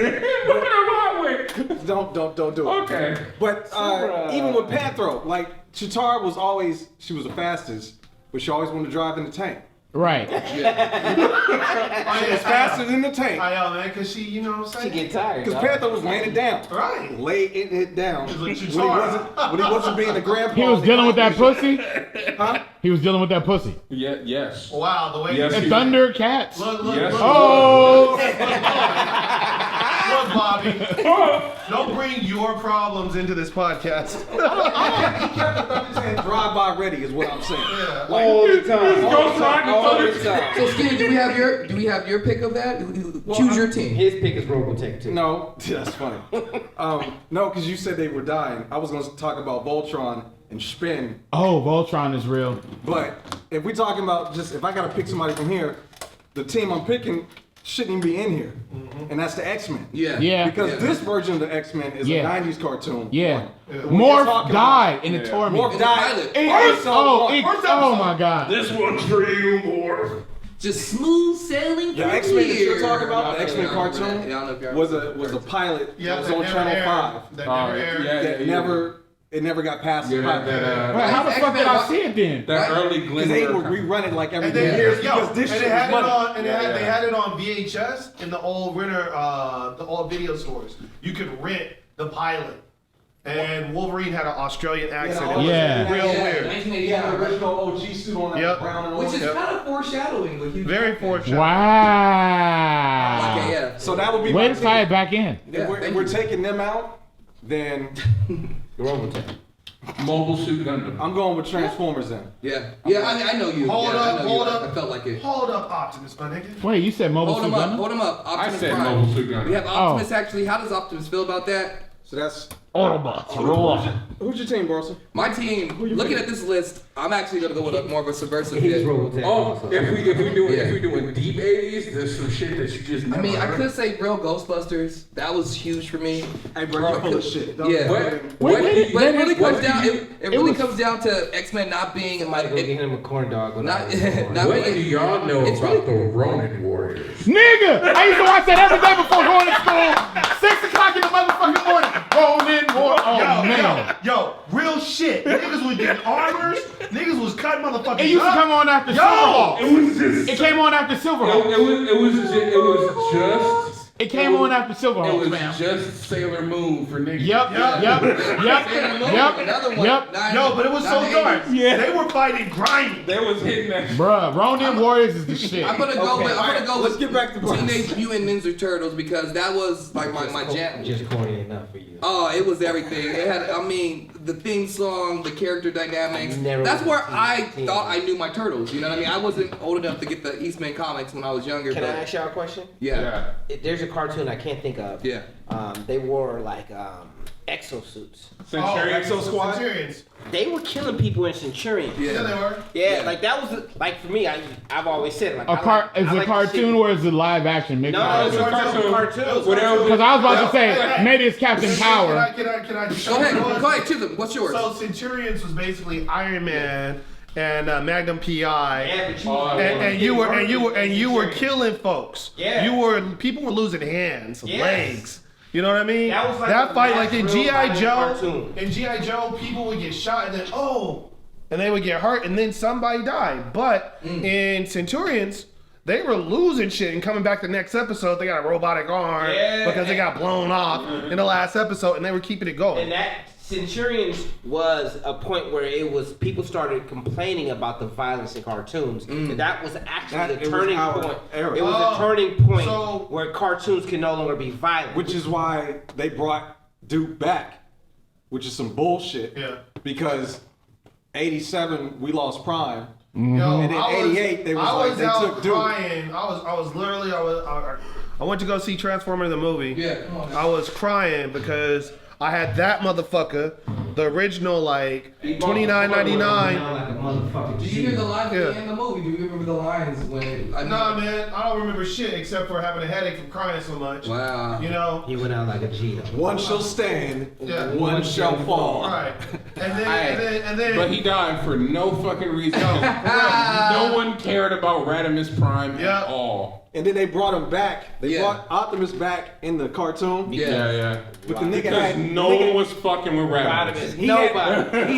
Don't do it. Okay. But Super, even with Panthro, like Chitara she was the fastest, but she always wanted to drive in the tank. Right. She was faster than the tank. I know, man, because she, you know what I'm She saying? get tired. Because dog. Panther was laying it down. Right. Lay it down. Like When he Chitara. wasn't being a grandpa. He was dealing with that pussy. Huh? He was dealing with that pussy. Yes. Wow, the way Yes, And he- Thundercats. Look, Yes. look. Oh. Look, Bobby. Don't bring your problems into this podcast. He kept the thumb in his hand, drive-by ready is what I'm saying. Yeah. Like, all the time. all the time. So Skinny, do we have your pick of that? Choose your team. His pick is Robotech too. No, that's funny. No, because you said they were dying. I was going to talk about Voltron and Spin. Oh, Voltron is real. But if we're talking about if I got to pick somebody from here, the team I'm picking shouldn't even be in here. And that's the X-Men. Yeah. Because this version of the X-Men is a 90s cartoon. Yeah. When Morph you're talking died in the torment. Morph died. Oh my God. This one's for you, Morph. Just smooth sailing. The through X-Men that here. you're talking about, the X-Men Yeah, I remember cartoon, that. Yeah, I don't know if y'all was remember a pilot Yeah, that was on Channel 5. That never aired. It never got past the pilot. Wait, how the fuck did I see it then? That early Because they would Glenn. rerun it like every And then 10 years yo, because this and shit they had was it money. on, and they had it on VHS in the old the old video stores. You could rent the pilot, and Wolverine had an Australian accent. It was Yeah. real weird. 1989, He had the right? original OG suit on that Yep. brown and Which orange. is kind of foreshadowing what you Very fortunate. Wow. Okay, yeah. So that would be Way my to tie team. it back in. If we're taking them out, then Robotech. Mobile Suit Gundam. I'm going with Transformers then. Yeah, I know you. Hold yeah, up, I know hold you. up. I felt like it. Hold up, Optimus, my nigga. Wait, you said Mobile Hold Suit him up, Gundam? hold him up. Optimus said Prime. Mobile Suit Gundam. We have Optimus actually. How does Optimus feel about that? So that's Autobots, roll up. who's your team, Burleson? My team, looking at this list, I'm actually gonna go with a more of a subversive He's pick. Robotech. Oh, if we Yeah. doing deep 80s, there's some shit that you just never I mean, I heard. could say real Ghostbusters. That was huge for me. Hey, bro, you're full of shit. Yeah. Wait, But it really comes what- down. It really was- comes down to X-Men not being in my. Go get him a corn dog. when Not, I was born. not What do being, y'all know It's about the Ronin Warriors? Nigga! I used to watch that every day before going to school. 6 o'clock in the motherfucking morning. Ronin War. Oh, man. Yo, real shit. Niggas was getting armors. Niggas was cutting motherfuckers It used to up. come on after Yo! Silverhawk. It was just. It came on after Silverhawk. It was just. It came on after It Silverhawk, was man. just Sailor Moon for niggas. Yep. Another one. Yep. Yo, but it was so dark. Yeah. They were fighting grimy. They was hitting that. Bruh, Ronin Warriors is the shit. I'm gonna go let's with get back to Teenage Mutant Ninja Turtles because that was like my jam. Just corny enough for you. Oh, it was everything. It had, I mean, the theme song, the character dynamics. Never That's where seen I Teen. thought I knew my turtles. You know what I mean? I wasn't old enough to get the Eastman comics when I was younger. Can I but ask y'all a question? yeah. There's a cartoon I can't think of. Yeah. They wore like exosuits. Centurion. Exo Squad? Centurions. They were killing people in Centurion. Yeah, they were. Yeah, like that was like for me. I've always said like Is I it like cartoon the or is it live action mixed? No, it's a cartoon. cartoon. Whatever. Because I was about to Hey, say, hey. maybe it's Captain Power. Can I just Go ahead, Chisholm. What's yours? So Centurions was basically Iron Man and Magnum PI. Yeah, but you And you were killing folks. Yeah. People were losing hands, Yes. legs. You know what I mean? That was like that the fight, last like in real GI violent Joe. cartoon. In GI Joe, people would get shot and then and they would get hurt and then somebody died. But in Centurions, they were losing shit and coming back the next episode. They got a robotic arm because they got blown off in the last episode, and they were keeping it going. And that Centurions was a point where it was people started complaining about the violence in cartoons. And that was actually a turning point. Era. It was a turning point so- where cartoons can no longer be violent. Which is why they brought Duke back, which is some bullshit. Yeah. Because 87 we lost Prime. Yo, And in I was- 88 they was I like was they out took Duke. crying. I went to go see Transformers the movie. Yeah, come on. I was crying because I had that motherfucker, the original like $29.99. Like a motherfucking Do you hear the lines Yeah. at the end of the movie? Do you remember the lines when? Nah, man, I don't remember shit except for having a headache from crying so much. Wow. You know. He went out like a G. One shall stand, Yeah. one shall fall. All right. And then. But he died for no fucking reason. No one cared about Radimus Prime Yeah. at all. And then they brought him back. They Yeah. brought Optimus back in the cartoon. Yeah. But the nigga Because had no one was fucking with Radimus. he he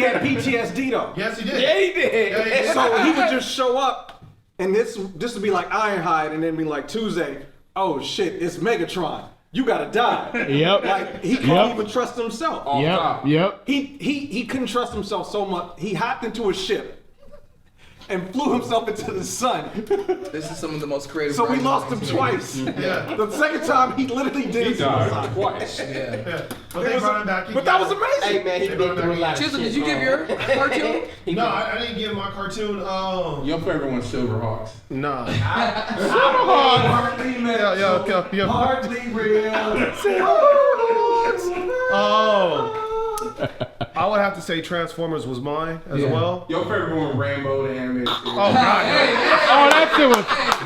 had PTSD though. Yes, he did. Yeah, he did. Yeah, he did. So he would just show up, and this would be like Ironhide, and then be like Tuesday. Oh shit, it's Megatron. You gotta die. Yep. Like he couldn't even trust himself. Yep. He couldn't trust himself so much. He hopped into a ship, and flew himself into the sun. This is some of the most creative. So we writing lost I've him seen. twice. Yeah. The second time he literally did He died suicide. twice. Yeah. But they brought him back. But that was amazing. Hey man, he been through a lot of Chisholm, shit. did you give your cartoon? No, I didn't give my cartoon. Your favorite one's Silverhawks. Nah. Hardly met. Yo. Hardly real. Oh. I would have to say Transformers was mine as well. Your favorite one, Rambo, the animated series. Oh God. Oh, that shit was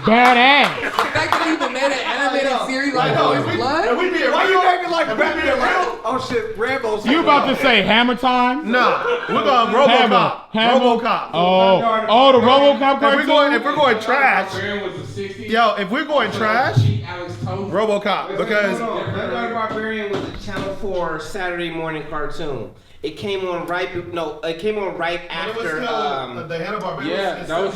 badass. The fact that he even made an animated series like know, Boys if we- Blood. if we be a Why you real- acting like if we be Batman? a real- Oh shit, Rambo's. You about to say Hammer Time? Nah, we're going RoboCop. RoboCop. Oh, the RoboCop cartoon. If we're going trash, Barbarian was the 60s. yo, if we're going trash, Alex Toth. RoboCop because Leonard Barbarian was a Channel 4 Saturday morning cartoon. It came on right after. the Hanna-Barbera. Yeah, that was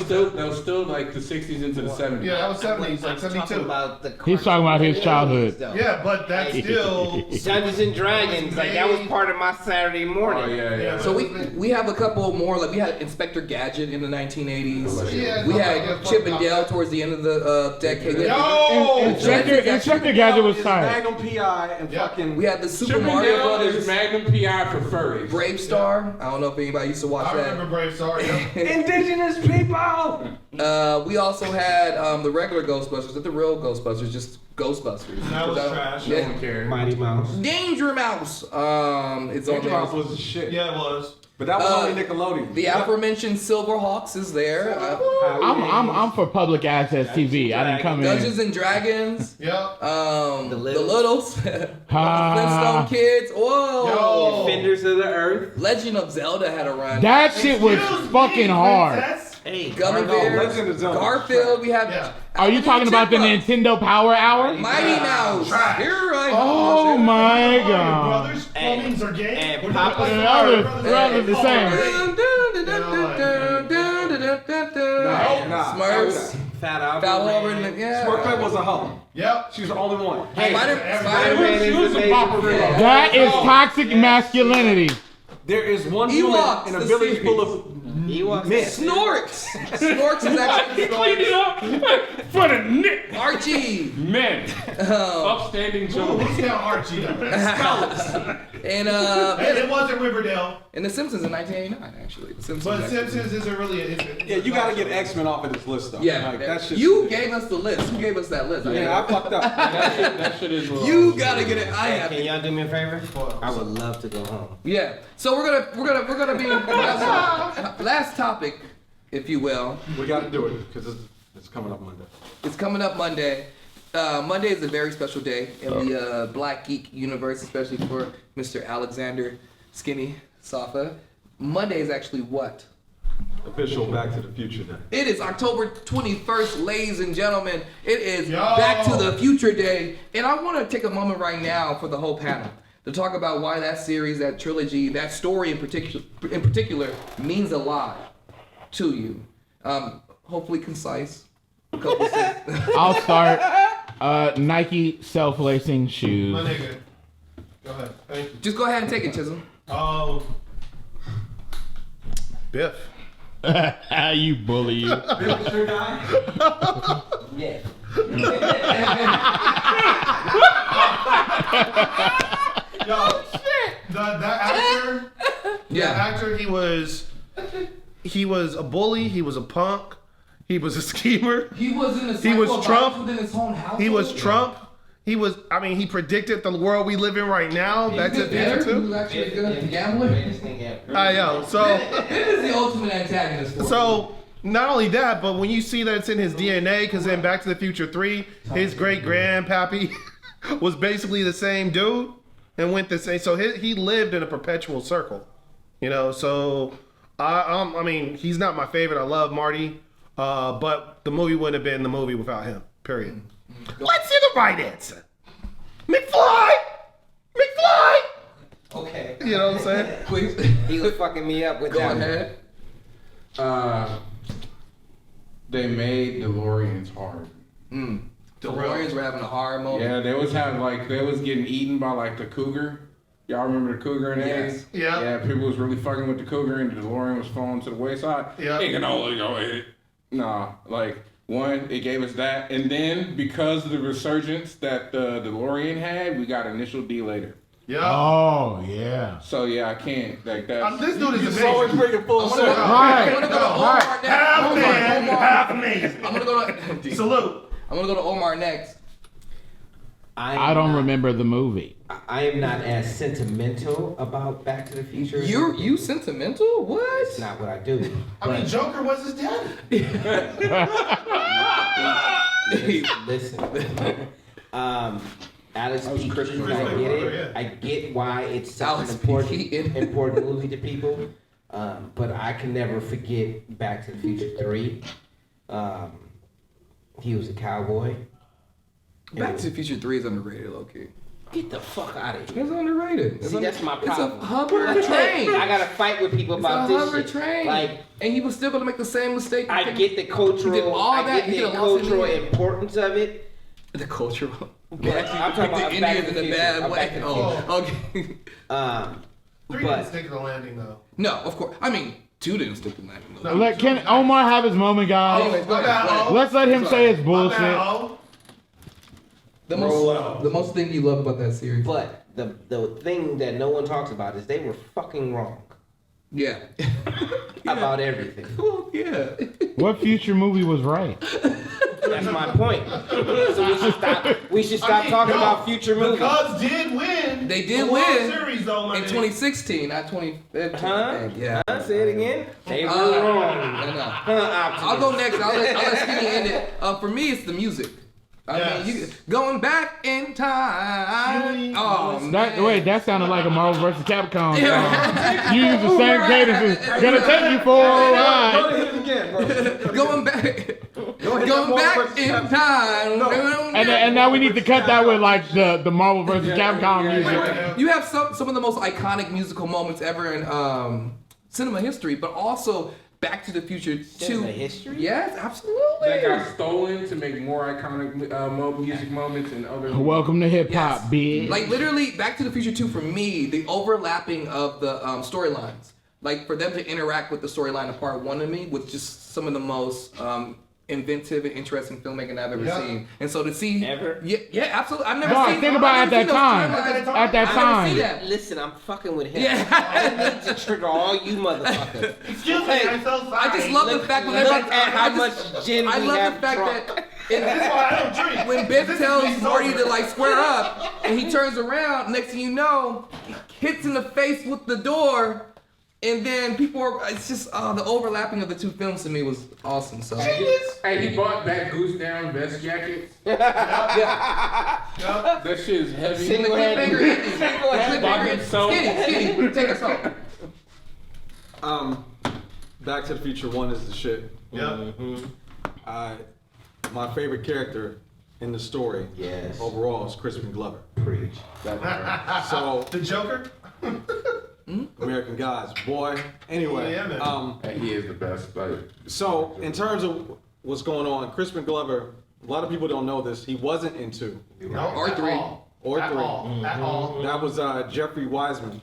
still like the 60s into the 70s. Yeah, that was 70s, like I'm talking 72. about the He's talking about his childhood. Yeah, but that's still. Dungeons and Dragons, like that was part of my Saturday morning. Oh yeah. So we have a couple more. Like we had Inspector Gadget in the 1980s. Yeah, We yeah, had Chip and Dale towards the end of the decade. Yo! Inspector Gadget was tired. Magnum PI and fucking. We had the Super Chip and Mario Dale Brothers. is Magnum PI for furries. Brave Star. I don't know if anybody used to watch I that. remember Brave Star. Yeah. Indigenous people. We also had the regular Ghostbusters, not the real Ghostbusters, just Ghostbusters. That was trash. Yeah. No one cared. Mighty Mouse. Danger Mouse. It's on Danger there. Mouse was the shit. Yeah, it was. But that was only Nickelodeon. The aforementioned Silverhawks is there. I'm for public access TV. I didn't come in. Dungeons and Dragons. Yep. The Littles. Flintstone Kids. Whoa. Yo. Defenders of the Earth. Legend of Zelda had a run. That shit was fucking hard. Hey, Gummy Legend Bears. of Zelda. Garfield. We have. Yeah. Are you talking about the Nintendo Power Hour? Mighty Mouse. Trash. Here I Oh my god. Brothers, plumbings are gay. and We're Papa doing- Brothers the same. Smurfs. Fat Albert. Fat Albert. Yeah. Smurfette was a hoe. Yep. She was the only one. Spider-Man is amazing. That is toxic masculinity. There is one Ewoks, human in a the village series. full of Ewoks. men. Snorks. Snorks is actually Clean it up for the Nick. Archie. Men. Upstanding Who's gentlemen. down Archie though? And And it wasn't Riverdale. and The Simpsons in 1989 actually. The Simpsons. But actually. Simpsons isn't really. Yeah, you gotta get X-Men off of this list though. Yeah, Like, that shit. you gave us the list. Who gave us that list? Yeah, I fucked up. That shit is real. You gotta get it. I have. Can y'all do me a favor? I would love to go home. Yeah. So we're gonna be last topic, if you will. We gotta do it because it's coming up Monday. It's coming up Monday. Monday is a very special day in the Black Geek universe, especially for Mr. Alexander Skinny Safa. Monday is actually what? Official Back to the Future Day. It is October 21st, ladies and gentlemen. It is Yo. Back to the Future Day. And I want to take a moment right now for the whole panel to talk about why that series, that trilogy, that story in particular means a lot to you. Hopefully concise. A couple sentences. I'll start. Nike self-lacing shoes. My nigga. Go ahead. Thank you. Just go ahead and take it, Chisholm. Biff. You bully you. Yeah. Yo, that actor. Yeah. That actor. He was a bully. He was a punk. He was a schemer. He was in a He was cycle of Trump. violence within his own household. He was Trump. He was. I mean, he predicted the world we live in right now. Back to the He future was too. actually good at gambling. Greatest thing ever. Yo. So. It is the ultimate antagonist for So not only that, but when you see that it's in his DNA, because in Back to the Future 3, his great grandpappy was basically the same dude and went the same. So he lived in a perpetual circle, you know. So I mean, he's not my favorite. I love Marty, but the movie wouldn't have been the movie without him. Period. Let's see the right answer. McFly. Okay. You know what I'm saying? Please. He was fucking me up with Go that. ahead. They made DeLoreans hard. DeLoreans were having a hard moment. Yeah, they was getting eaten by like the cougar. Y'all remember the Cougar and Yes. A? Yeah. Yeah, people was really fucking with the Cougar and the DeLorean was falling to the wayside. Yeah. It can only go it. Nah, like, one, it gave us that. And then, because of the resurgence that the DeLorean had, we got Initial D later. Yeah. Oh yeah. So, yeah, I can't. Like, that's... This dude is You always amazing. bring it full circle. Right. I'm gonna go to Omar next. Half Omar, man, Omar. half amazing. I'm gonna go to Salute. I'm gonna go to Omar next. I don't remember the movie. I am not as sentimental about Back to the Future. You sentimental? What? It's not what I do. I mean, Joker was his daddy. Listen. Alex P. Keaton, I get it. I get why it's such Alex an P. Keaton. important movie to people. But I can never forget Back to the Future 3. He was a cowboy. Back to the Future 3 is underrated, low key. Get the fuck out of here. It's underrated. See, that's my problem. It's a hover train. I gotta fight with people It's about a this hover shit. train. Like, and he was still gonna make the same mistake. I get the He did cultural, all I that. get He the could've lost in cultural the end. importance of it. The cultural. But I'm talking the about Back Indians to in the a bad Future. way. Back to the Oh, Future. okay. 3 didn't But stick to the landing, though. No, of course. I mean, 2 didn't stick to that. No. Let Can Omar have his moment, guys. Anyways, go My ahead. bad, O. Let's let him say his bullshit. My bad, O. The most thing you love about that series. But the thing that no one talks about is they were fucking wrong Yeah. about everything. Well, yeah. What future movie was right? That's my point. So we should stop talking about future The movies. Cubs did win. They did the World win Series, though, my in nigga. 2016, not 2015. Huh? Yeah. Say it again. They were wrong. I'll go next. I'll let Skinny end it. For me, it's the music. I mean, going back in time. Oh, man. Wait, that sounded like a Marvel vs. Capcom song. You use the same cadence. It's gonna take you for a ride. Go ahead again, bro. Going back. Go ahead, Going Marvel back versus in Capcom. time. And now we need to cut that with like the Marvel vs. Capcom music. You have some of the most iconic musical moments ever in cinema history, but also Back to the Future 2. Cinema history? Yes, absolutely. That got stolen to make more iconic music moments and other... Welcome to hip hop, Yes. bitch. Like literally, Back to the Future 2 for me, the overlapping of the storylines, like for them to interact with the storyline of Part 1 to me was just some of the most inventive and interesting filmmaking I've ever seen. And so to see, Ever? yeah, absolutely. I've never No, seen. think about I've at never that seen those time. storylines. At that I've never seen time. that. Listen, I'm fucking with him. Yeah. I need to trigger all you motherfuckers. Excuse me, I'm so sorry. I just love the fact when Look at how much gin I we love have the fact drunk. that That's why I don't drink. when Biff This tells is Marty sober. to like square up, and he turns around, next thing you know, he hits in the face with the door, and then people are, it's just, the overlapping of the 2 films to me was awesome, so. Hey, he bought back Goose Down vest jackets. Yeah. That shit is heavy. And the cliffhanger ending. The cliffhanger ending. Skinny, take us home. Back to the Future 1 is the shit. Yeah. My favorite character in the story, Yes. overall, is Crispin Glover. Preach. So The Joker? American Gods, boy. Anyway, Yeah, man. And he is the best. Like, so in terms of what's going on, Crispin Glover, a lot of people don't know this. He wasn't in 2 No, Or at 3. all. or At 3. all. At all. That was Jeffrey Wiseman,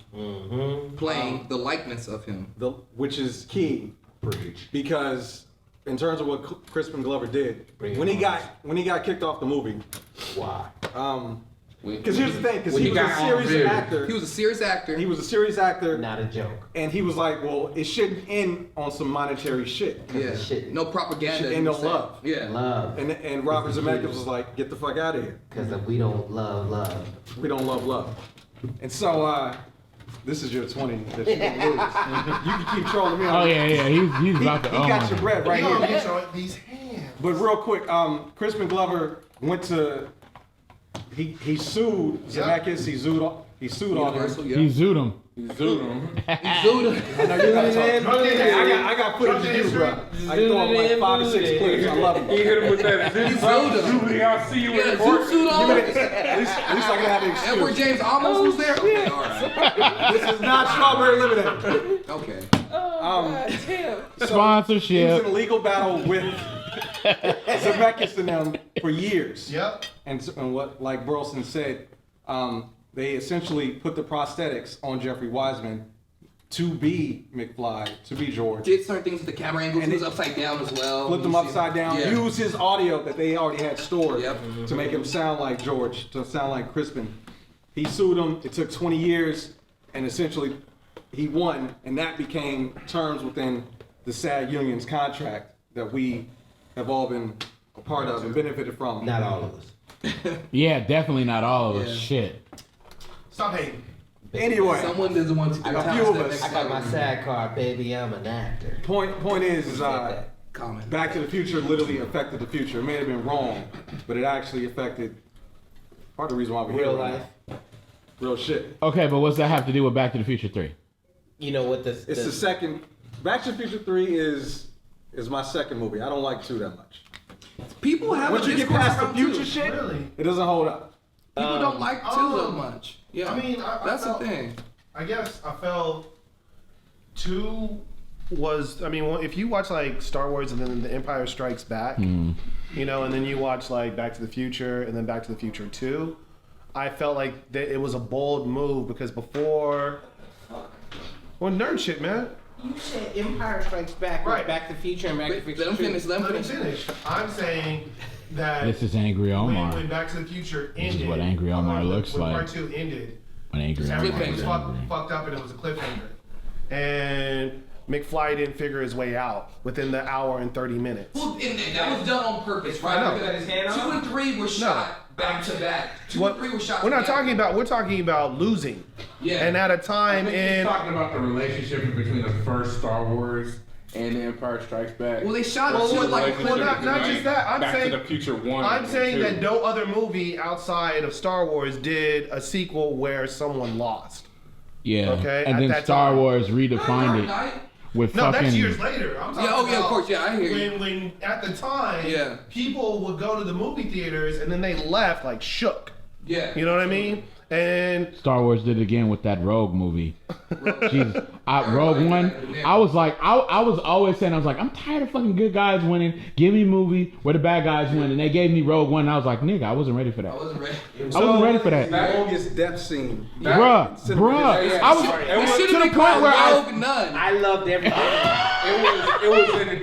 Playing the likeness of him. which is key Preach. because in terms of what Crispin Glover did, when he got kicked off the movie, Why? because here's the thing, because When he he was a got on serious video. actor. He was a serious actor. He was a serious actor, Not a joke. and he was like, well, it shouldn't end on some monetary shit. yeah. Shit. No propaganda. Shit, ain't no you said. love. Yeah. Love. And Robert Zemeckis was like, get the fuck out of here. Because we don't love. We don't love love. And so, this is your 20 that you can lose. You can keep trolling me on Oh yeah, he's He about to got your bread right You gonna here. get your, these hands. But real quick, Crispin Glover went to, he sued Zemeckis, he sued all Universal, them. yeah. He zooed him. he zoomed him. Zuda. I know you gotta talk. Drunk history. I got footage of you, bro. I can throw up like 5 or 6 clips. I love He it. hit him with that He zip. zoomed him. Julie, I'll see you Yeah, in the court. zoot suit on. At least I can have an And where excuse. James Amos was there? Okay, all right. This is not Strawberry Lemonade. Okay. He was Sponsorship. in a legal battle with Zemeckis and them for years. Yep. And what, like Burleson said, they essentially put the prosthetics on Jeffrey Wiseman to be McFly, to be George. Did certain things with the camera angles. He was upside down as well. Flipped him upside down. Yeah. Use his audio that they already had stored to make him sound like George, to sound like Crispin. He sued him. It took 20 years, and essentially he won, and that became terms within the SAG union's contract that we have all been a part of and benefited from. Not all of us. Yeah, definitely not all of us. Shit. Stop hating. Anyway, someone doesn't want to do a few of us. I got my SAG card, baby. I'm an actor. Point is, Back to the Future literally affected the future. It may have been wrong, but it actually affected part of the reason why we're here. Real life. Real shit. Okay, but what's that have to do with Back to the Future 3? You know what It's the second. Back to the Future 3 is my second movie. I don't like 2 that much. People have Once you get past the future shit, it doesn't hold up. People don't like 2 that much. Yeah, I mean, that's the thing. I guess I felt 2 was. I mean, if you watch like Star Wars and then The Empire Strikes Back, you know, and then you watch like Back to the Future and then Back to the Future 2, I felt like it was a bold move because before, well, nerd shit, man. You said Empire Strikes Back, right? Back to the Future and Back to the Future. Let him finish. I'm saying that This is Angry Omar. when Back to the Future ended, This is what Angry Omar looks when like. Part 2 ended, When Angry Omar everything was is angry. fucked up and it was a cliffhanger. And McFly didn't figure his way out within the hour and 30 minutes. Well, and that was done on purpose, right? I know. Because 2 and 3 were shot back to back. 2 and 3 were shot. We're not together. talking about. We're talking about losing. Yeah. And at a time He's talking about the relationship between the first Star Wars and The Empire Strikes Back. Well, they shot Well, two well, like well, not just that. I'm Back saying to the Future 1. I'm saying 2. that no other movie outside of Star Wars did a sequel where someone lost. Yeah. Okay, And at then that Star time. Wars redefined Dark it with No, fucking. that's years later. I'm talking Yeah, about of course, yeah, I hear you. when at the time, Yeah. people would go to the movie theaters and then they left like shook. Yeah. You know what I mean? And Star Wars did it again with that Rogue movie. Jesus, Rogue One. I was like, I was always saying, I was like, I'm tired of fucking good guys winning. Give me a movie where the bad guys win, and they gave me Rogue One. And I was like, nigga, I wasn't ready for that. I wasn't ready. I wasn't ready for that. The longest death scene. Bruh. I was It should to have the been point where I. Rogue None. I loved everything.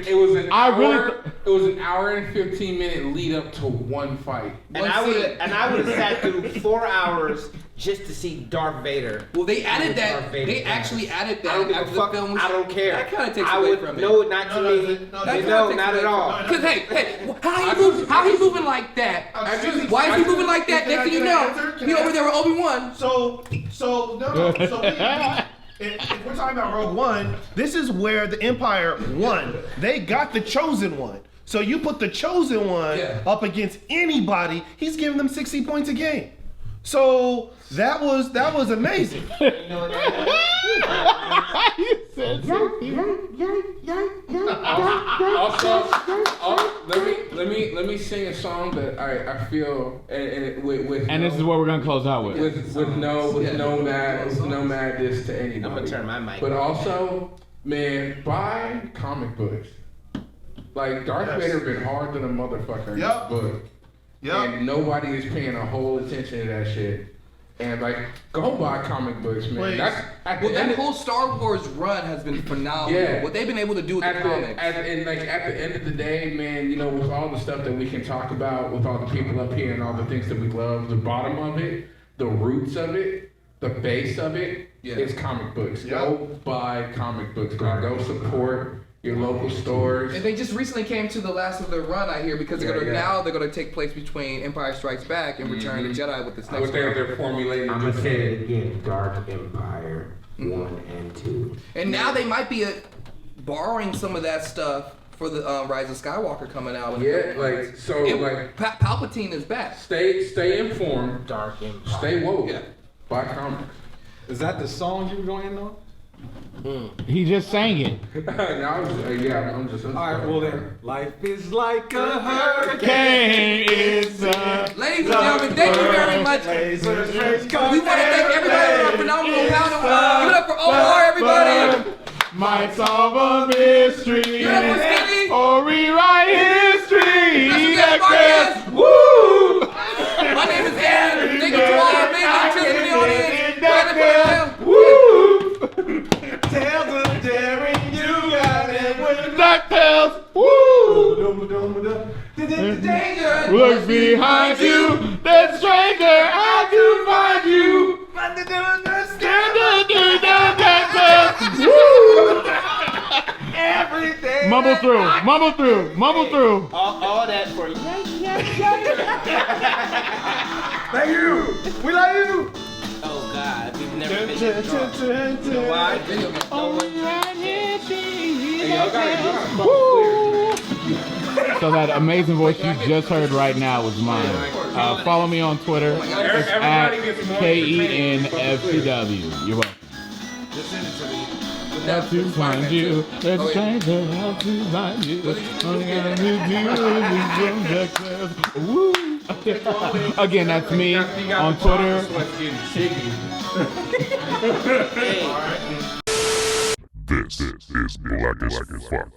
It was an I hour. really It was an hour and 15-minute lead up to one fight. And I would have sat through 4 hours just to see Darth Vader. Well, they added Darth that. Vader They pass. actually added I that don't give after a the fuck. film was. I don't care. That kind of takes I away would, from it. No, not to me. Not at all. Because hey, how he moving like that? Why is he moving like that? Next thing you know, he over there with Obi-Wan. So if we're talking about Rogue One, this is where the Empire won. They got the Chosen One. So you put the Chosen One up against anybody, he's giving them 60 points a game. So that was amazing. You know what that You said Also, let me sing a song that I feel And this is what we're gonna close out with. with no madness to anybody. I'm gonna turn my mic But on. also, man, buy comic books. Like Darth Vader been hard than a motherfucker in this book. And nobody is paying a whole attention to that shit. And like, go buy comic books, man. Please. That's That whole Star Wars run has been phenomenal. Yeah. What they've been able to do with the comics. at the end of the day, man, you know, with all the stuff that we can talk about, with all the people up here and all the things that we love, the bottom of it, the roots of it, the base of it, is comic books. Go buy comic books. Go support your local stores. And they just recently came to the last of their run, I hear, because now they're gonna take place between Empire Strikes Back and Return of the Jedi with this next one. They're formulating. I'm gonna say it again. Dark Empire 1 and 2. And now they might be borrowing some of that stuff for the Rise of Skywalker coming out. Palpatine is back. Stay informed. Dark Empire. Stay woke. Yeah. Buy comics. Is that the song you were going to end on? He just sang it. I'm just. All right, well then. Life is like a hurricane. It's Ladies and gentlemen, thank you very much. We want to thank everybody for a phenomenal panel. Give it up for OR, everybody. might solve a mystery Give it up for Skinny. or rewrite history. Let's get That Marquis. says, woo! My name is Aaron. Thank you to all our amazing children in the Mumble through. All that for you. Thank you. We love you. Oh God, we've never been this drunk. You know why? Y'all gotta do it. So that amazing voice you just heard right now was mine. Follow me on Twitter. It's at KENFCW. You're welcome. Just send it to me. How to find you? There's a stranger. How to find you? All you gotta do is go Woo! Again, that's me on Twitter. This is black as fuck.